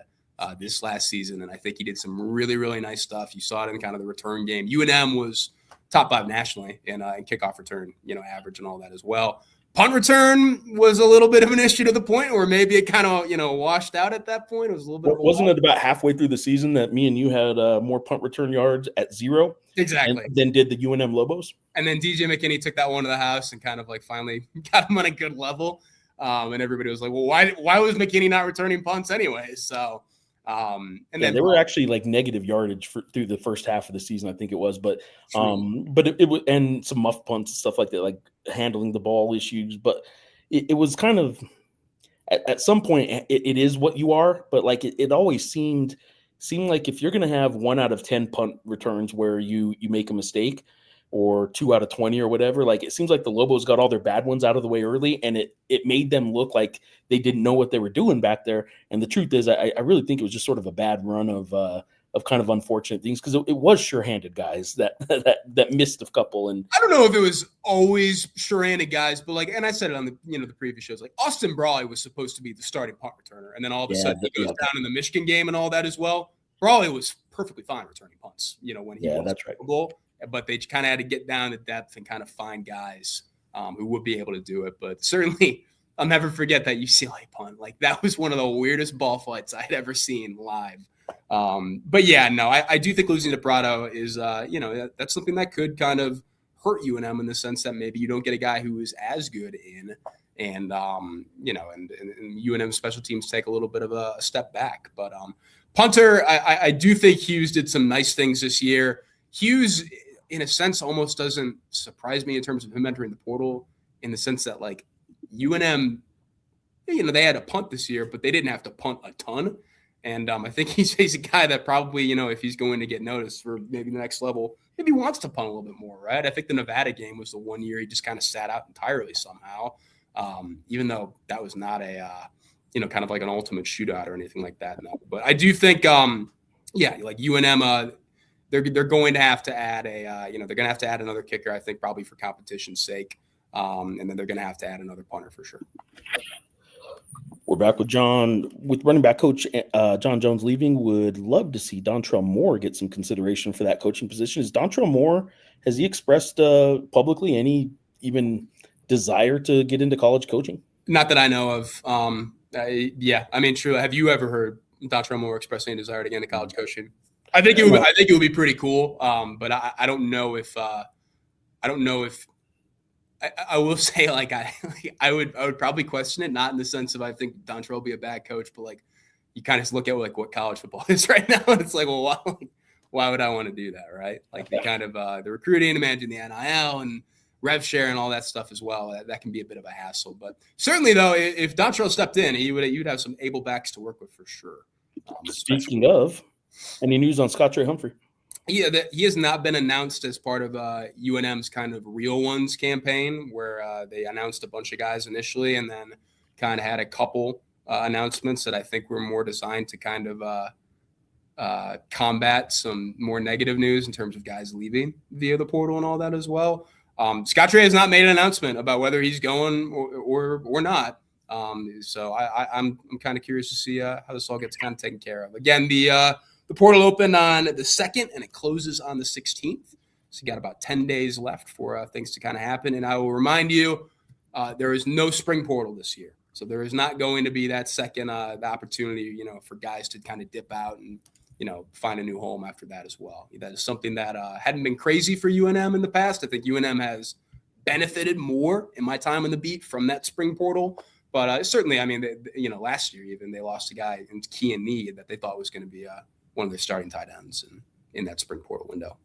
this last season. And I think he did some really, really nice stuff. You saw it in kind of the return game. UNM was top 5 nationally in kickoff return, average and all that as well. Punt return was a little bit of an issue to the point where maybe it kind of, washed out at that point. It was a little bit. Wasn't it about halfway through the season that me and you had more punt return yards at 0? Exactly. Than did the UNM Lobos? And then DJ McKinney took that one to the house and kind of finally got him on a good level. And everybody was like, well, why was McKinney not returning punts anyway? So, then they were actually like negative yardage through the first half of the season, I think it was, but it was, and some muff punts and stuff like that, like handling the ball issues, but it was kind of, at some point it is what you are, but like it always seemed like if you're going to have 1 out of 10 punt returns where you make a mistake, or 2 out of 20 or whatever, like it seems like the Lobos got all their bad ones out of the way early, and it made them look like they didn't know what they were doing back there. And the truth is, I really think it was just sort of a bad run of kind of unfortunate things, because it was sure-handed guys that missed a couple. And I don't know if it was always sure-handed guys, but like, and I said it on the the previous shows, like Austin Brawley was supposed to be the starting punt returner, and then all of a sudden he goes down in the Michigan game and all that as well. Brawley was perfectly fine returning punts, when he was that's right. capable, but they kind of had to get down to depth and kind of find guys who would be able to do it. But certainly, I'll never forget that UCLA punt. Like, that was one of the weirdest ball flights I'd ever seen live. But yeah, no, I do think losing to Prado is, that's something that could kind of hurt UNM in the sense that maybe you don't get a guy who is as good in, and UNM special teams take a little bit of a step back. But punter, I do think Hughes did some nice things this year. Hughes, in a sense, almost doesn't surprise me in terms of him entering the portal, in the sense that, like, UNM, they had a punt this year, but they didn't have to punt a ton. And I think he's a guy that probably, if he's going to get noticed for maybe the next level, maybe wants to punt a little bit more, right? I think the Nevada game was the one year he just kind of sat out entirely somehow, even though that was not a, kind of like an ultimate shootout or anything like that. No. But I do think, like UNM, they're going to have to add they're going to have to add another kicker, I think, probably for competition's sake. And then they're going to have to add another punter for sure. We're back with John, with running back coach John Jones leaving. Would love to see Dontrell Moore get some consideration for that coaching position. Is Dontrell Moore, has he expressed publicly any even desire to get into college coaching? Not that I know of. True. Have you ever heard Dontrell Moore express any desire to get into college coaching? I think it would be pretty cool. But I don't know if I will say, like, I would probably question it, not in the sense of I think Dontrell will be a bad coach, but like, you kind of look at like what college football is right now, and it's like, well, why would I want to do that, right? Like, the kind of the recruiting, managing the NIL and rev share and all that stuff as well. That can be a bit of a hassle. But certainly, though, if Dontrell stepped in, you'd have some able backs to work with for sure. Speaking of, any news on Scott Trey Humphrey? Yeah, he has not been announced as part of UNM's kind of Real Ones campaign, where they announced a bunch of guys initially and then kind of had a couple announcements that I think were more designed to kind of combat some more negative news in terms of guys leaving via the portal and all that as well. Scott Trey has not made an announcement about whether he's going or not. So I'm kind of curious to see how this all gets kind of taken care of. Again, the portal opened on the 2nd, and it closes on the 16th. So you got about 10 days left for things to kind of happen. And I will remind you, there is no spring portal this year. So there is not going to be that second the opportunity, for guys to kind of dip out and, find a new home after that as well. That is something that hadn't been crazy for UNM in the past. I think UNM has benefited more in my time on the beat from that spring portal. But certainly, last year even they lost a guy in key and need that they thought was going to be one of their starting tight ends in that spring portal window.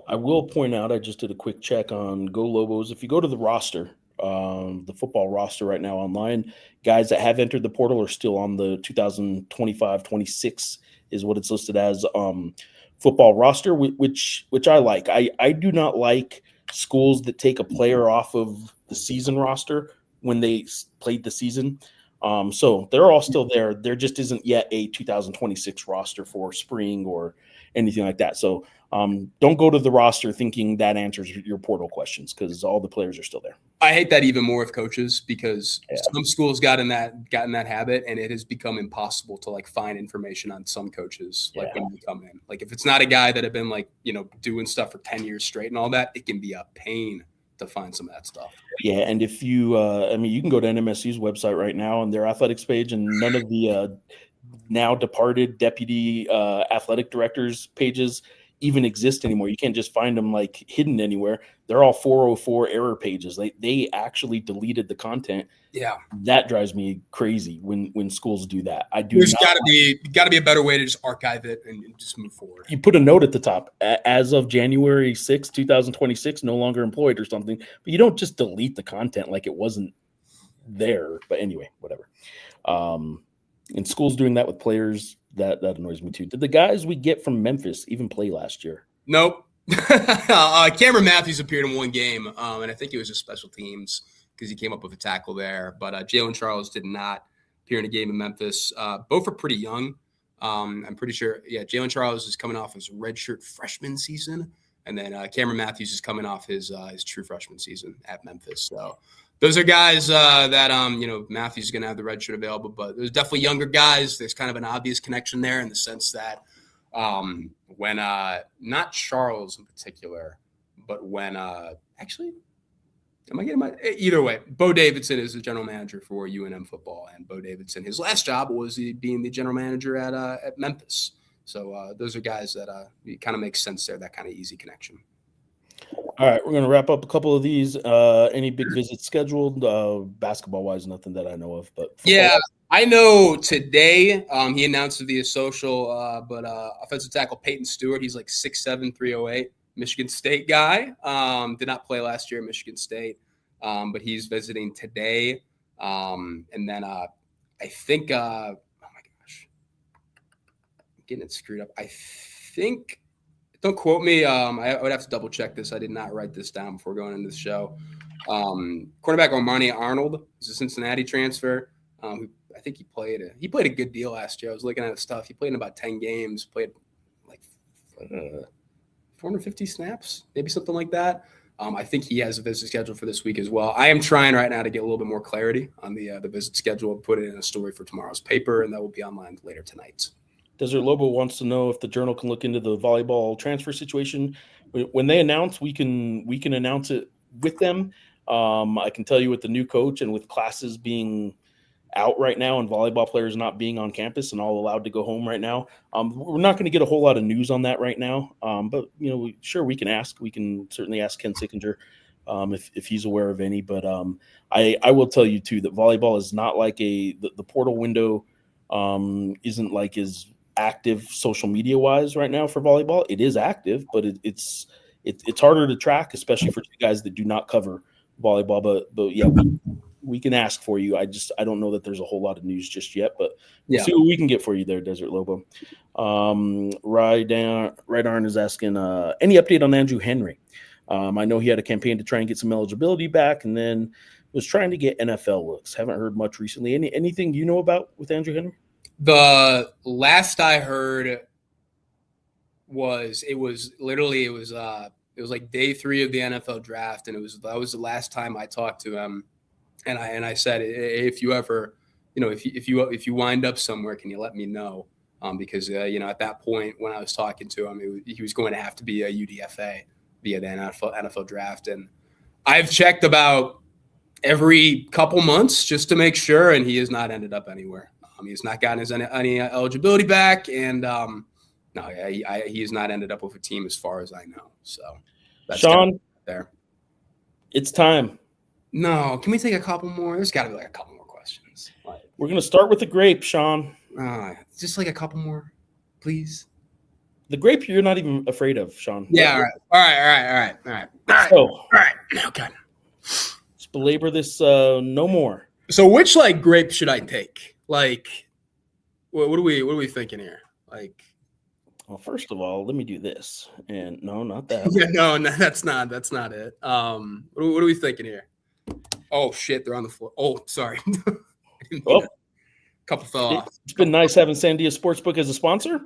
I will point out, I just did a quick check on Go Lobos. If you go to the roster, the football roster right now online, guys that have entered the portal are still on the 2025-26 is what it's listed as football roster, which I like. I do not like schools that take a player off of the season roster when they played the season. So they're all still there. There just isn't yet a 2026 roster for spring or anything like that. So don't go to the roster thinking that answers your portal questions, because all the players are still there. I hate that even more with coaches, because some schools got in that habit, and it has become impossible to like find information on some coaches when they come in. Like, if it's not a guy that have been like, doing stuff for 10 years straight and all that, it can be a pain to find some of that stuff. Yeah, and if you you can go to NMSU's website right now on their athletics page, and none of the now departed deputy athletic directors pages even exist anymore. You can't just find them like hidden anywhere. They're all 404 error pages. They actually deleted the content. Yeah, that drives me crazy when schools do that. There's got to be a better way to just archive it and just move forward. You put a note at the top as of January 6, 2026, no longer employed or something, but you don't just delete the content like it wasn't there. But anyway, whatever. And schools doing that with players, that annoys me too. Did the guys we get from Memphis even play last year? Nope. Cameron Matthews appeared in one game, and I think it was just special teams because he came up with a tackle there. But Jalen Charles did not appear in a game in Memphis. Both are pretty young. I'm pretty sure, Jalen Charles is coming off his redshirt freshman season, and then Cameron Matthews is coming off his true freshman season at Memphis. So those are guys that, Matthews is going to have the redshirt available, but there's definitely younger guys. There's kind of an obvious connection there in the sense that when not Charles in particular, but when actually, am I getting my – either way, Bo Davidson is the general manager for UNM football, and Bo Davidson, his last job was being the general manager at Memphis. So those are guys that it kind of makes sense there, that kind of easy connection. All right, we're going to wrap up a couple of these. Any big visits scheduled? Basketball-wise, nothing that I know of. But yeah, I know today he announced it via social, but offensive tackle Peyton Stewart, he's like 6'7", 308, Michigan State guy. Did not play last year at Michigan State, but he's visiting today. And then I think oh my gosh, I'm getting it screwed up. I think – don't quote me. I would have to double check this. I did not write this down before going into the show. Cornerback Armani Arnold is a Cincinnati transfer. I think he played a good deal last year. I was looking at his stuff. He played in about 10 games. Played like 450 snaps, maybe something like that. I think he has a visit schedule for this week as well. I am trying right now to get a little bit more clarity on the visit schedule. Put it in a story for tomorrow's paper, and that will be online later tonight. Desert Lobo wants to know if the Journal can look into the volleyball transfer situation. When they announce, we can announce it with them. I can tell you with the new coach and with classes being out right now and volleyball players not being on campus and all allowed to go home right now, we're not going to get a whole lot of news on that right now. But sure, we can ask. We can certainly ask Ken Sickinger if he's aware of any. But I will tell you too that volleyball is not like the portal window isn't like as active social media wise right now for volleyball. It is active, but it's harder to track, especially for you guys that do not cover volleyball. But yeah, we can ask for you. I don't know that there's a whole lot of news just yet, but we'll see what we can get for you there, Desert Lobo. Right Arn is asking any update on Andrew Henry. I know he had a campaign to try and get some eligibility back, and then was trying to get NFL looks. Haven't heard much recently. Anything you know about with Andrew Henry? The last I heard was like day 3 of the NFL draft, and that was the last time I talked to him, and I said, if you ever, if you wind up somewhere, can you let me know? Because at that point when I was talking to him, he was going to have to be a UDFA via the NFL draft, and I've checked about every couple months just to make sure, and he has not ended up anywhere. He has not gotten any eligibility back, and he has not ended up with a team as far as I know. So, that's Sean, there. It's time. No, can we take a couple more? There's got to be like a couple more questions. We're gonna start with the grape, Sean. Just like a couple more, please. The grape you're not even afraid of, Sean. Yeah. All right. All right. Okay. Let's belabor this no more. So, which grape should I take? What are we thinking here? Well, first of all, let me do this. And no, not that. Yeah, no, that's not it. What are we thinking here? Oh shit, they're on the floor. Oh, sorry. Well, couple fell off. It's been nice having Sandia Sportsbook as a sponsor.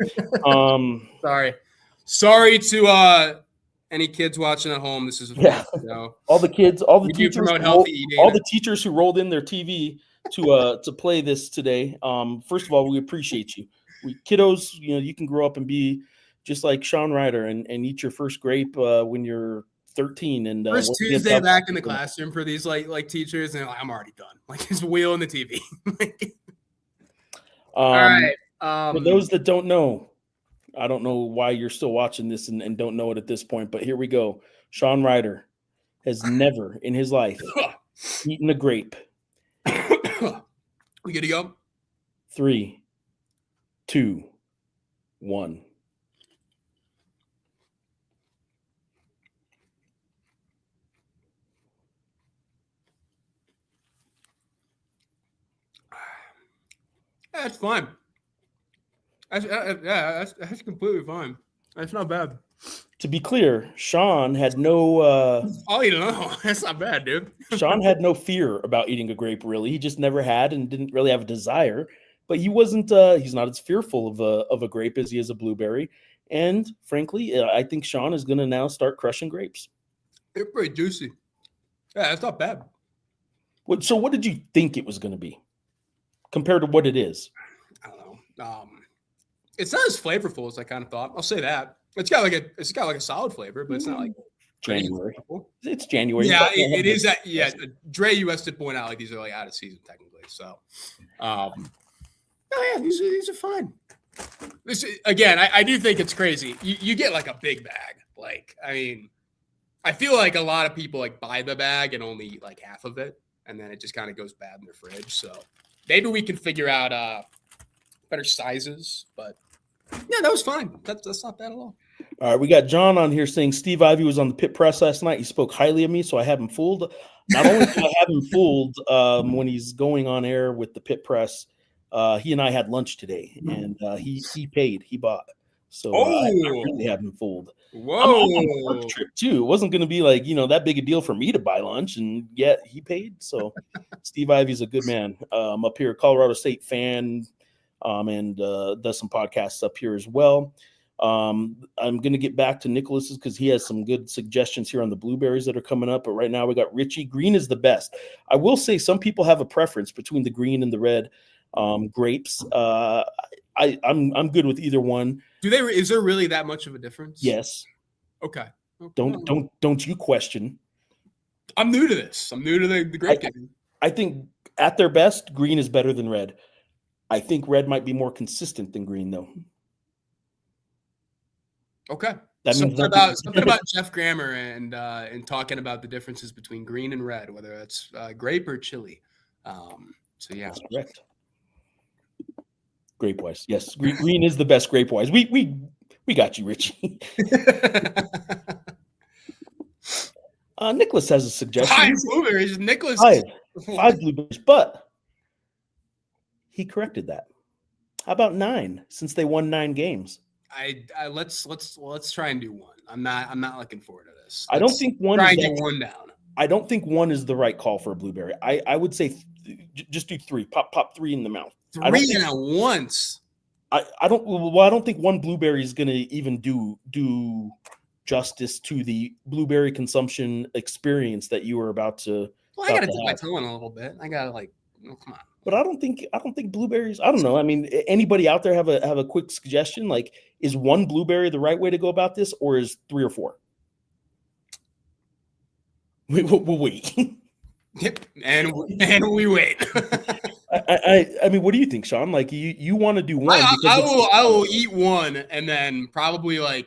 Sorry to any kids watching at home. This is all the kids, all the we teachers, do promote healthy eating. All the teachers who rolled in their TV to play this today. First of all, we appreciate you. Kiddos, you can grow up and be just like Sean Ryder and eat your first grape when you're 13. And first Tuesday back in the classroom for these like teachers, and I'm already done. Just wheeling the TV. All right. For those that don't know, I don't know why you're still watching this and don't know it at this point, but here we go. Sean Ryder has never in his life eaten a grape. We good to go? 3, 2, 1. That's fine. That's completely fine. That's not bad. To be clear, Sean had no I'll eat it. That's not bad, dude. Sean had no fear about eating a grape, really. He just never had and didn't really have a desire. But he wasn't he's not as fearful of a grape as he is a blueberry. And frankly, I think Sean is going to now start crushing grapes. They're pretty juicy. Yeah, that's not bad. So what did you think it was going to be compared to what it is? I don't know. It's not as flavorful as I kind of thought. I'll say that. It's got like a solid flavor, but it's not like January. It's January. Yeah, it is that. Yeah, Dre US did point out like these are like out of season technically. So, oh yeah, these are fine. This again, I do think it's crazy. You get like a big bag. Like, I mean, I feel like a lot of people like buy the bag and only eat like half of it, and then it just kind of goes bad in their fridge. So maybe we can figure out better sizes. But yeah, that was fine. That's not bad at all. All right, we got John on here saying Steve Ivey was on the Pit Press last night. He spoke highly of me, so I have him fooled. Not only do I have him fooled when he's going on air with the Pit Press, he and I had lunch today, and he paid, he bought. So I really have him fooled. Whoa! I'm on a work trip too. It wasn't going to be like that big a deal for me to buy lunch, and yet he paid. So Steve Ivey's a good man. Up here, Colorado State fan, and does some podcasts up here as well. I'm going to get back to Nicholas's because he has some good suggestions here on the blueberries that are coming up. But right now we got Richie. Green is the best. I will say some people have a preference between the green and the red grapes. I'm good with either one. Is there really that much of a difference? Yes. Okay. Don't you question. I'm new to this. I'm new to the grape game. I think at their best, green is better than red. I think red might be more consistent than green, though. Okay. That something about Jeff Grammer and talking about the differences between green and red, whether that's grape or chili. So yeah, that's correct. Grape wise, yes, green is the best grape wise. We got you, Richie. Nicholas has a suggestion. 5 blueberries, Nicholas. 5 blueberries, but he corrected that. How about 9? Since they won 9 games. Let's try and do 1. I'm not looking forward to this. I don't think 1. Try and get 1 down. I don't think 1 is the right call for a blueberry. I would say just do 3. Pop 3 in the mouth. 3 at once. I don't think 1 blueberry is going to even do justice to the blueberry consumption experience that you were about to. Well, I got to dip my toe in a little bit. I got to come on. But I don't think blueberries. I don't know. I mean, anybody out there have a quick suggestion? Like, is 1 blueberry the right way to go about this, or is 3 or 4? We'll wait. Yep, and we wait. I mean, what do you think, Sean? Like, you want to do 1? I will eat 1 and then probably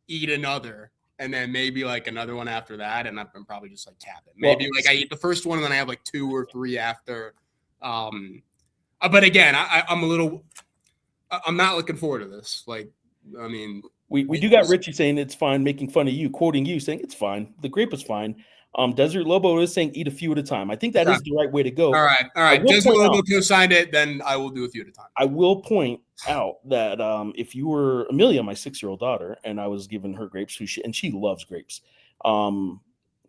eat another, and then maybe another one after that, and I'm probably just cap it. Maybe I eat the first one and then I have 2 or 3 after. But again, I'm not looking forward to this. I mean, we do got Richie saying it's fine, making fun of you, quoting you, saying it's fine. The grape is fine. Desert Lobo is saying eat a few at a time. I think that is the right way to go. All right. Desert Lobo co-signed it, then I will do a few at a time. I will point out that if you were Amelia, my 6-year-old daughter, and I was giving her grapes, and she loves grapes.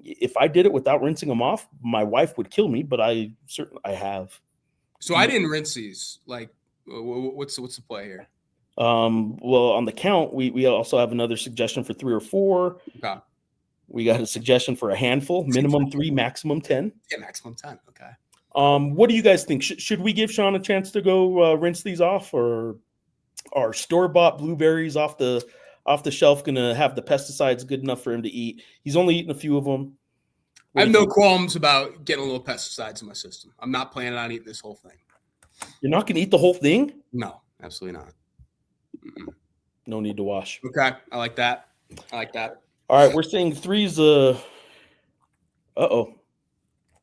If I did it without rinsing them off, my wife would kill me, but I have. So I didn't rinse these. What's the play here? Well, on the count, we also have another suggestion for 3 or 4. Okay. We got a suggestion for a handful, minimum 3, maximum 10. Yeah, maximum 10. Okay. What do you guys think? Should we give Sean a chance to go rinse these off, or are store-bought blueberries off the shelf going to have the pesticides good enough for him to eat? He's only eaten a few of them. I have no qualms about getting a little pesticides in my system. I'm not planning on eating this whole thing. You're not going to eat the whole thing? No, absolutely not. Mm-mm. No need to wash. Okay, I like that. All right, we're saying 3's. Uh-oh.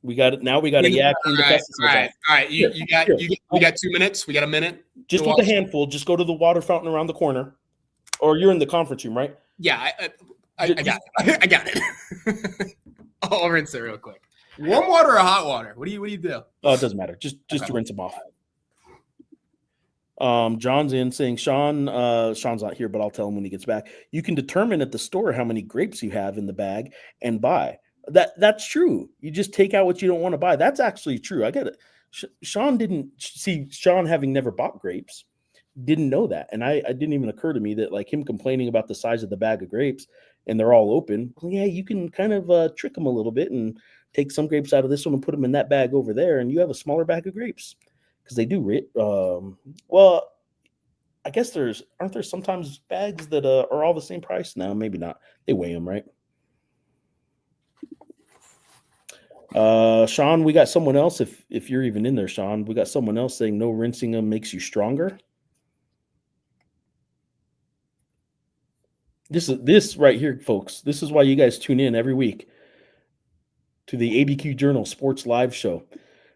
We got it. Now we got a yak clean the pesticides off. All right. You got 2 minutes. We got a minute. Just with a handful. Just go to the water fountain around the corner, or you're in the conference room, right? Yeah, I got it. I got it. I'll rinse it real quick. Warm water or hot water? What do you do? Oh, it doesn't matter. Just to rinse them off. John's in saying, Sean's not here, but I'll tell him when he gets back. You can determine at the store how many grapes you have in the bag and buy. That's true. You just take out what you don't want to buy. That's actually true. I get it. Sean didn't see Sean having never bought grapes, didn't know that. And I didn't even occur to me that like him complaining about the size of the bag of grapes and they're all open. Well, yeah, you can kind of trick them a little bit and take some grapes out of this one and put them in that bag over there. And you have a smaller bag of grapes because they do. Well, I guess aren't there sometimes bags that are all the same price? No, maybe not. They weigh them, right? Sean, we got someone else. If you're even in there, Sean, we got someone else saying no rinsing them makes you stronger. This right here, folks. This is why you guys tune in every week to the ABQJournal Sports Live Show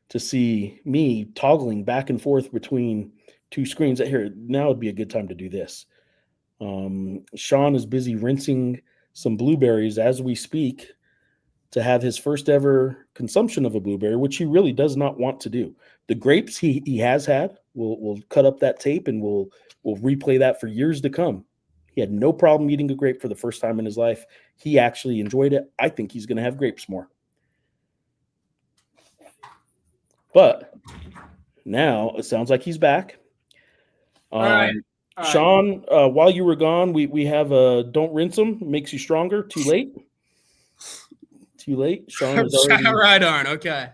to see me toggling back and forth between two screens. Here, now would be a good time to do this. Sean is busy rinsing some blueberries as we speak to have his first ever consumption of a blueberry, which he really does not want to do. The grapes he has had, we'll cut up that tape and we'll replay that for years to come. He had no problem eating a grape for the first time in his life. He actually enjoyed it. I think he's going to have grapes more. But now it sounds like he's back. All right. Sean, while you were gone, we have a don't rinse them, makes you stronger. Too late. Sean is already right on. Okay.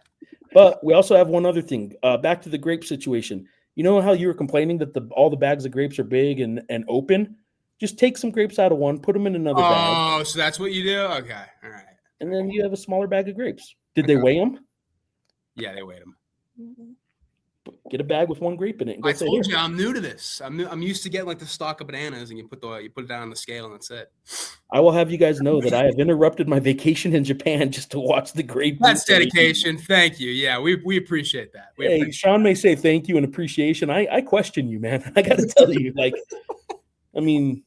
But we also have one other thing. Back to the grape situation. You know how you were complaining that all the bags of grapes are big and open? Just take some grapes out of one, put them in another bag. Oh, so that's what you do? Okay. All right. And then you have a smaller bag of grapes. Did they weigh them? Yeah, they weighed them. Get a bag with one grape in it. And go I told you I'm new to this. I'm used to getting like the stalk of bananas and you put it down on the scale and that's it. I will have you guys know that I have interrupted my vacation in Japan just to watch the grape. That's dedication. Thank you. Yeah, we appreciate that. Sean may say thank you and appreciation. I question you, man. I got to tell you, like, I mean,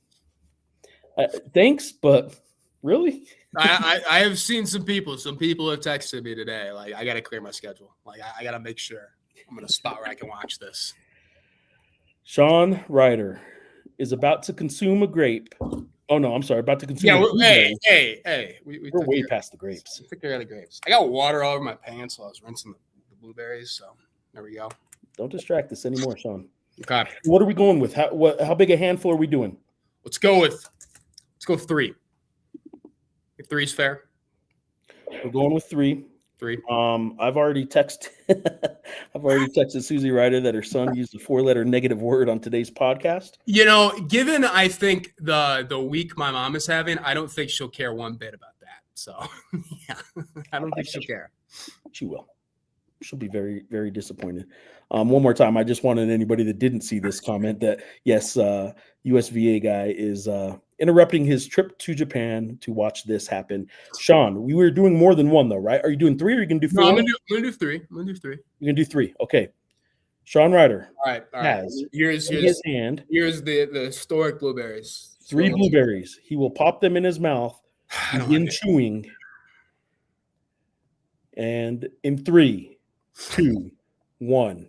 thanks, but really? I have seen some people have texted me today. Like, I got to clear my schedule. Like, I got to make sure I'm in a spot where I can watch this. Sean Ryder is about to consume a grape. Oh, no, I'm sorry. About to consume a grape. Hey. We're way past the grapes. I think they're out of grapes. I got water all over my pants while I was rinsing the blueberries. So there we go. Don't distract us anymore, Sean. Okay. What are we going with? How big a handful are we doing? Let's go 3. If 3's fair. We're going with 3. 3. I've already texted Susie Ryder that her son used a 4-letter negative word on today's podcast. You know, given I think the week my mom is having, I don't think she'll care one bit about that. So yeah, I don't think she'll care. She will. She'll be very, very disappointed. One more time, I just wanted anybody that didn't see this comment that yes, USVA guy is interrupting his trip to Japan to watch this happen. Sean, we were doing more than one though, right? Are you doing 3 or are you gonna do 4? No, I'm gonna do 3. You're gonna do 3. Okay. Sean Ryder. All right. Here's his hand. Here's the historic blueberries. 3 blueberries. He will pop them in his mouth, begin chewing. And in 3, 2, 1.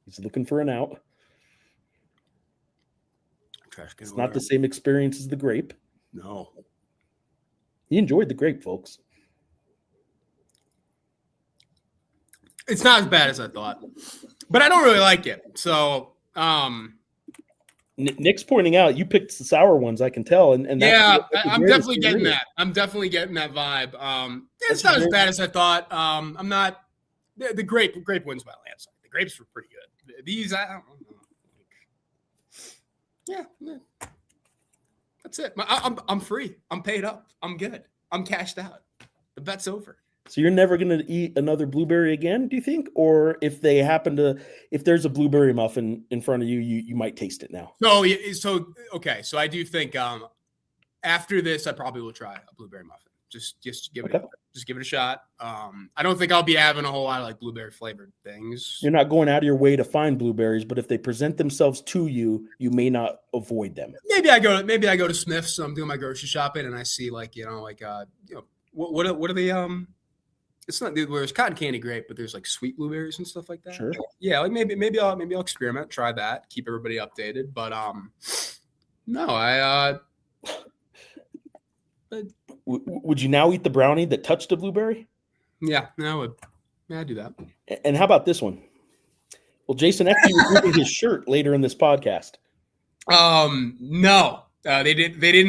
He's looking for an out. It's not the same experience as the grape. No. He enjoyed the grape, folks. It's not as bad as I thought. But I don't really like it. So, Nick's pointing out you picked the sour ones, I can tell. And yeah, I'm definitely getting that. I'm definitely getting that vibe. It's not as bad as I thought. I'm not the grape wins by landslide. The grapes were pretty good. These, I don't know. Yeah. That's it. I'm free. I'm paid up. I'm good. I'm cashed out. The bet's over. So you're never going to eat another blueberry again, do you think? Or if there's a blueberry muffin in front of you, you might taste it now. Okay. So I do think after this, I probably will try a blueberry muffin. Just give it a shot. I don't think I'll be having a whole lot of like blueberry flavored things. You're not going out of your way to find blueberries, but if they present themselves to you, you may not avoid them. Maybe I go to Smith's. So I'm doing my grocery shopping and I see what are they it's not where it's cotton candy grape, but there's like sweet blueberries and stuff like that. Sure. Yeah, like maybe I'll experiment, try that, keep everybody updated. But no, would you now eat the brownie that touched the blueberry? Yeah, no, I'd do that. And how about this one? Well, Jason Eckley was wearing his shirt later in this podcast. No, they did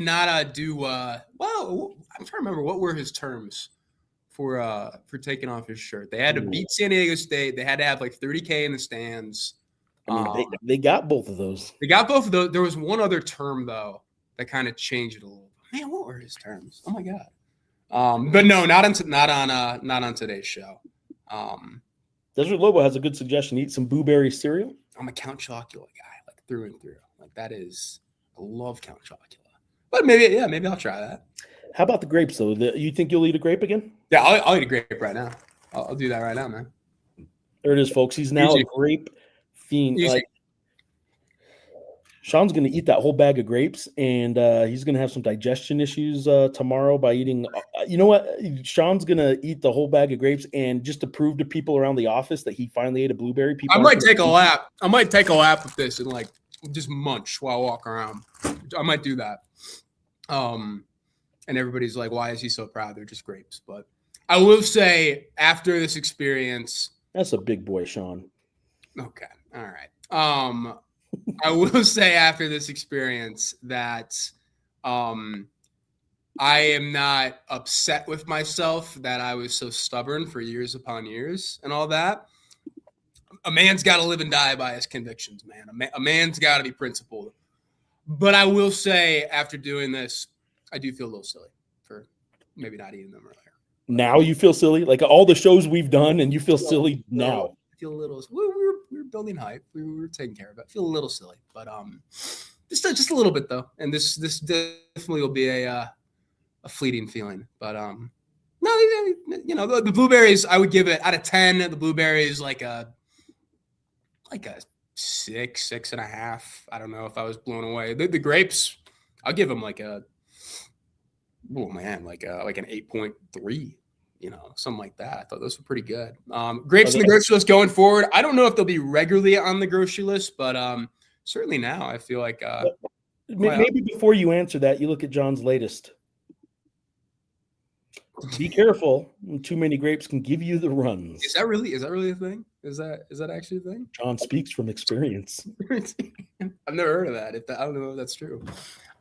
not do. Well, I'm trying to remember what were his terms for taking off his shirt. They had to beat San Diego State. They had to have like 30K in the stands. I mean, they got both of those. They got both of those. There was one other term though that kind of changed it a little. Man, what were his terms? Oh my god. But no, not on today's show. Desert Lobo has a good suggestion. Eat some blueberry cereal. I'm a Count Chocula guy, like through and through. Like that is, I love Count Chocula. But maybe I'll try that. How about the grapes, though? You think you'll eat a grape again? Yeah, I'll eat a grape right now. I'll do that right now, man. There it is, folks. He's now a grape fiend. Like, Sean's going to eat that whole bag of grapes, and he's going to have some digestion issues tomorrow by eating. You know what? Sean's going to eat the whole bag of grapes, and just to prove to people around the office that he finally ate a blueberry. I might take a lap. I might take a lap with this and like just munch while I walk around. I might do that. And everybody's like, why is he so proud? They're just grapes. But I will say after this experience. That's a big boy, Sean. Okay. All right. I will say after this experience that I am not upset with myself that I was so stubborn for years upon years and all that. A man's got to live and die by his convictions, man. A man's got to be principled. But I will say after doing this, I do feel a little silly for maybe not eating them earlier. Now you feel silly? Like all the shows we've done and you feel silly now? I feel a little – we were building hype. We were taking care of it. I feel a little silly. But just a little bit, though. And this definitely will be a fleeting feeling. But no, you know, the blueberries, I would give it out of 10. The blueberries like a 6.5. I don't know if I was blown away. The grapes, I'll give them like an 8.3. You know, something like that. I thought those were pretty good. Grapes in the grocery list going forward. I don't know if they'll be regularly on the grocery list, but certainly now I feel like maybe before you answer that, you look at John's latest. Be careful. Too many grapes can give you the runs. Is that really a thing? Is that actually a thing? John speaks from experience. I've never heard of that. I don't know if that's true.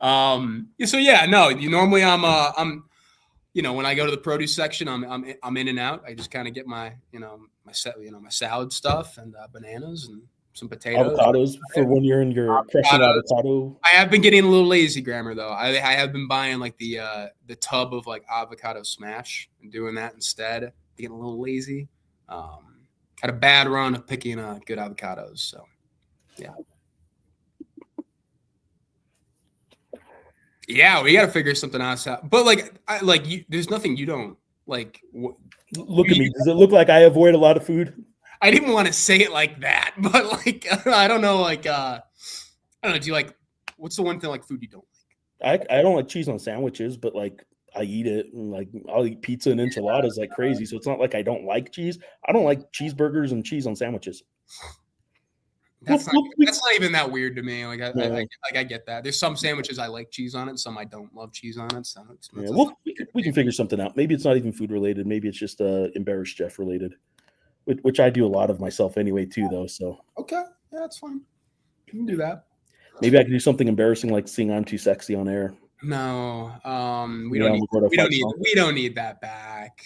So yeah, no. Normally I'm you know, when I go to the produce section, I'm in and out. I just kind of get my salad stuff and bananas and some potatoes. Avocados for when you're in your crushing avocado. I have been getting a little lazy, Grammer, though. I have been buying like the tub of like avocado smash and doing that instead. Getting a little lazy. Had a bad run of picking good avocados, so yeah. Yeah, we got to figure something else out. But there's nothing you don't like. Look at me. Does it look like I avoid a lot of food? I didn't want to say it like that, but like I don't know. Like I don't know. Do you like? What's the one thing like food you don't like? I don't like cheese on sandwiches, but like I eat it, and like I'll eat pizza and enchiladas like crazy. So it's not like I don't like cheese. I don't like cheeseburgers and cheese on sandwiches. That's not even that weird to me. Like I get that. There's some sandwiches I like cheese on it, some I don't love cheese on it. So we can figure something out. Maybe it's not even food related. Maybe it's just embarrassed Jeff related, which I do a lot of myself anyway too, though. So okay, yeah, that's fine. You can do that. Maybe I can do something embarrassing like sing "I'm Too Sexy" on air. No, we don't need that back.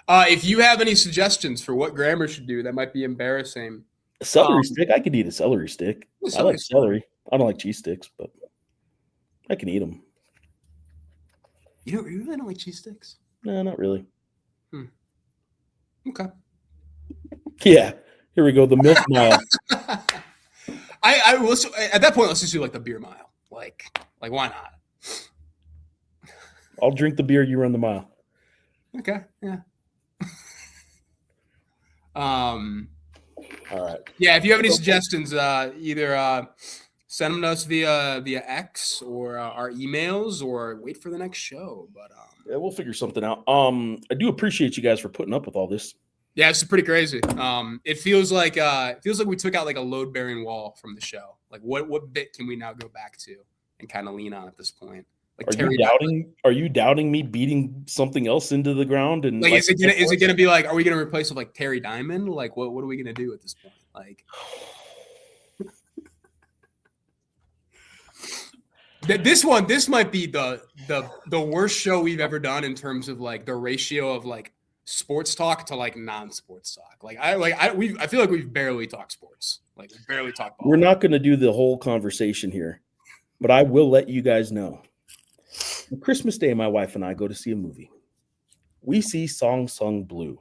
If you have any suggestions for what Grammar should do that might be embarrassing. A celery stick. I could eat a celery stick. I like celery. I don't like cheese sticks, but I can eat them. You really don't like cheese sticks? No, not really. Okay. Yeah. Here we go. The milk mile. I will at that point. Let's just do like the beer mile. Like why not? I'll drink the beer. You run the mile. Okay. Yeah. All right. Yeah. If you have any suggestions, either send them to us via X or our emails, or wait for the next show. But yeah, we'll figure something out. I do appreciate you guys for putting up with all this. yeah, it's pretty crazy. It feels like we took out like a load bearing wall from the show. Like what bit can we now go back to and kind of lean on at this point? Like Are you doubting me beating something else into the ground? And like is it gonna be like, are we gonna replace with like Terry Diamond? Like what are we gonna do at this point? Like this might be the worst show we've ever done in terms of like the ratio of like sports talk to like non-sports talk. I feel like we've barely talked sports. Like we barely talked ball. We're not going to do the whole conversation here, but I will let you guys know. On Christmas Day, my wife and I go to see a movie. We see Song Sung Blue.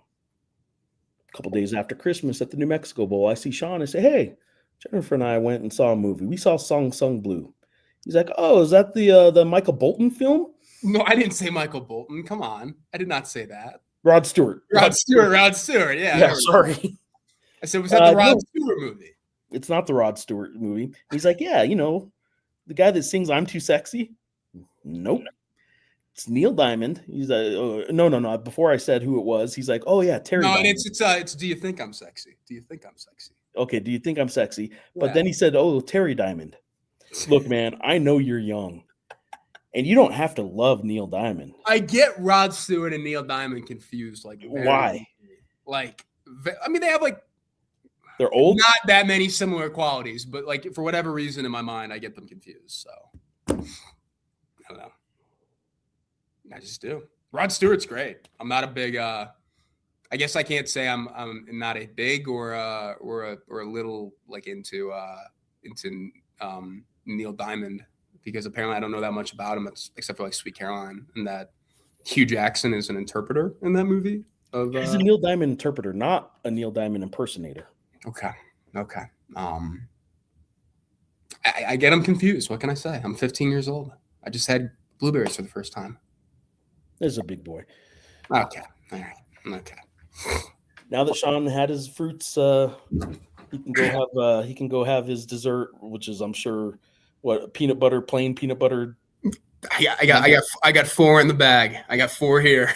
A couple days after Christmas at the New Mexico Bowl, I see Sean and say, "Hey, Jennifer and I went and saw a movie. We saw Song Sung Blue." He's like, "Oh, is that the Michael Bolton film?" No, I didn't say Michael Bolton. Come on. I did not say that. Rod Stewart. Rod Stewart. Yeah, sorry. I said, was that the Rod Stewart movie? It's not the Rod Stewart movie. He's like, yeah, the guy that sings "I'm Too Sexy." Nope. It's Neil Diamond. He's no. Before I said who it was, he's like, oh yeah, Terry. No, Diamond. And it's Do You Think I'm Sexy? Do you think I'm sexy? Okay, do you think I'm sexy? Yeah. But then he said, oh, Terry Diamond. Look, man, I know you're young. And you don't have to love Neil Diamond. I get Rod Stewart and Neil Diamond confused. Like, why? Like, I mean, they have like, they're old. Not that many similar qualities, but like for whatever reason in my mind, I get them confused. So I don't know. I just do. Rod Stewart's great. I'm not a big. I guess I can't say I'm not a big or a little like into Neil Diamond, because apparently I don't know that much about him except for like Sweet Caroline, and that Hugh Jackson is an interpreter in that movie. He's a Neil Diamond interpreter, not a Neil Diamond impersonator. Okay. I get him confused. What can I say? I'm 15 years old. I just had blueberries for the first time. There's a big boy. Okay. All right. Okay. Now that Sean had his fruits, he can go have his dessert, which is, I'm sure, plain peanut butter. I got 4 in the bag. I got 4 here.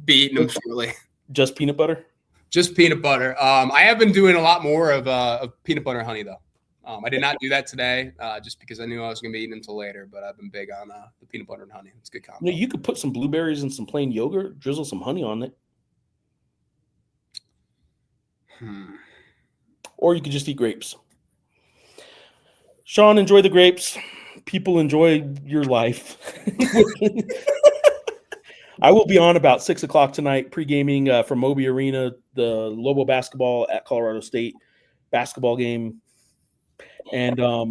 Be eating them shortly. Just peanut butter? Just peanut butter. I have been doing a lot more of peanut butter and honey though. I did not do that today, just because I knew I was going to be eating until later. But I've been big on the peanut butter and honey. It's a good combo. You could put some blueberries and some plain yogurt, drizzle some honey on it. Or you could just eat grapes. Sean, enjoy the grapes. People, enjoy your life. I will be on about 6 o'clock tonight, pre-gaming from Moby Arena, the Lobo basketball at Colorado State basketball game. And a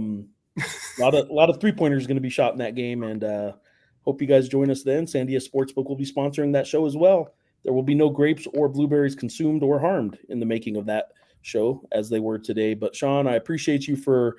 lot of three-pointers going to be shot in that game. And hope you guys join us then. Sandia Sportsbook will be sponsoring that show as well. There will be no grapes or blueberries consumed or harmed in the making of that show as they were today. But Sean, I appreciate you for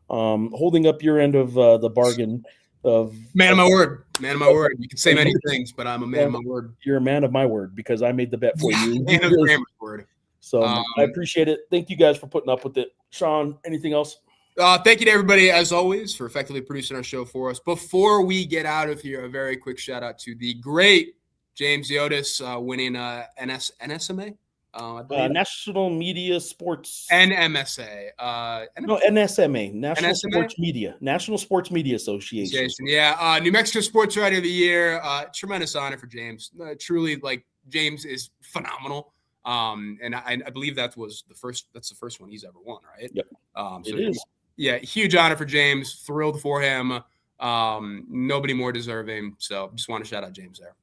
holding up your end of the bargain. Man of my word. You can say many things, but I'm a man of my word. You're a man of my word because I made the bet for you. Man of Grammer's word. So I appreciate it. Thank you guys for putting up with it. Sean, anything else? Thank you to everybody, as always, for effectively producing our show for us. Before we get out of here, a very quick shout out to the great James Yotis winning NSMA. National Media Sports. NMSA. NSMA. National Sports Media. National Sports Media Association. Yeah. New Mexico Sports Writer of the Year. Tremendous honor for James. Truly, like, James is phenomenal. And I believe that's the first one he's ever won, right? Yep. So it is. Yeah, huge honor for James. Thrilled for him. Nobody more deserving. So just want to shout out James there.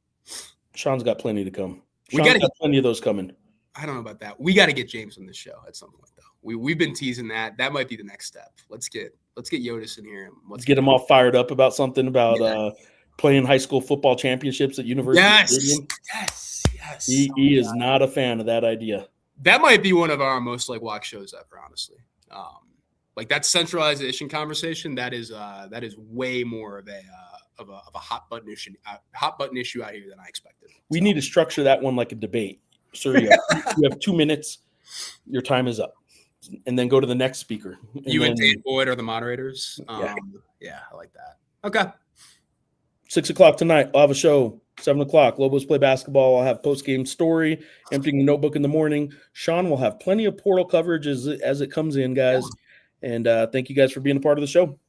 Sean's got plenty to come. Sean's got plenty of those coming. I don't know about that. We got to get James on this show at some point, though. We've been teasing that. That might be the next step. Let's get Yotis in here. Let's get him all fired up about something about playing high school football championships at University Stadium. Yes. He is not a fan of that idea. That might be one of our most like watch shows ever, honestly. Like that centralization conversation, that is way more of a hot button issue out here than I expected. We need to structure that one like a debate. Sir, you have 2 minutes. Your time is up, and then go to the next speaker. And Dave Boyd are the moderators. Yeah, I like that. Okay. 6:00 tonight. I'll have a show. 7:00. Lobos play basketball. I'll have post-game story, emptying the notebook in the morning. Sean will have plenty of portal coverage as it comes in, guys. And thank you guys for being a part of the show.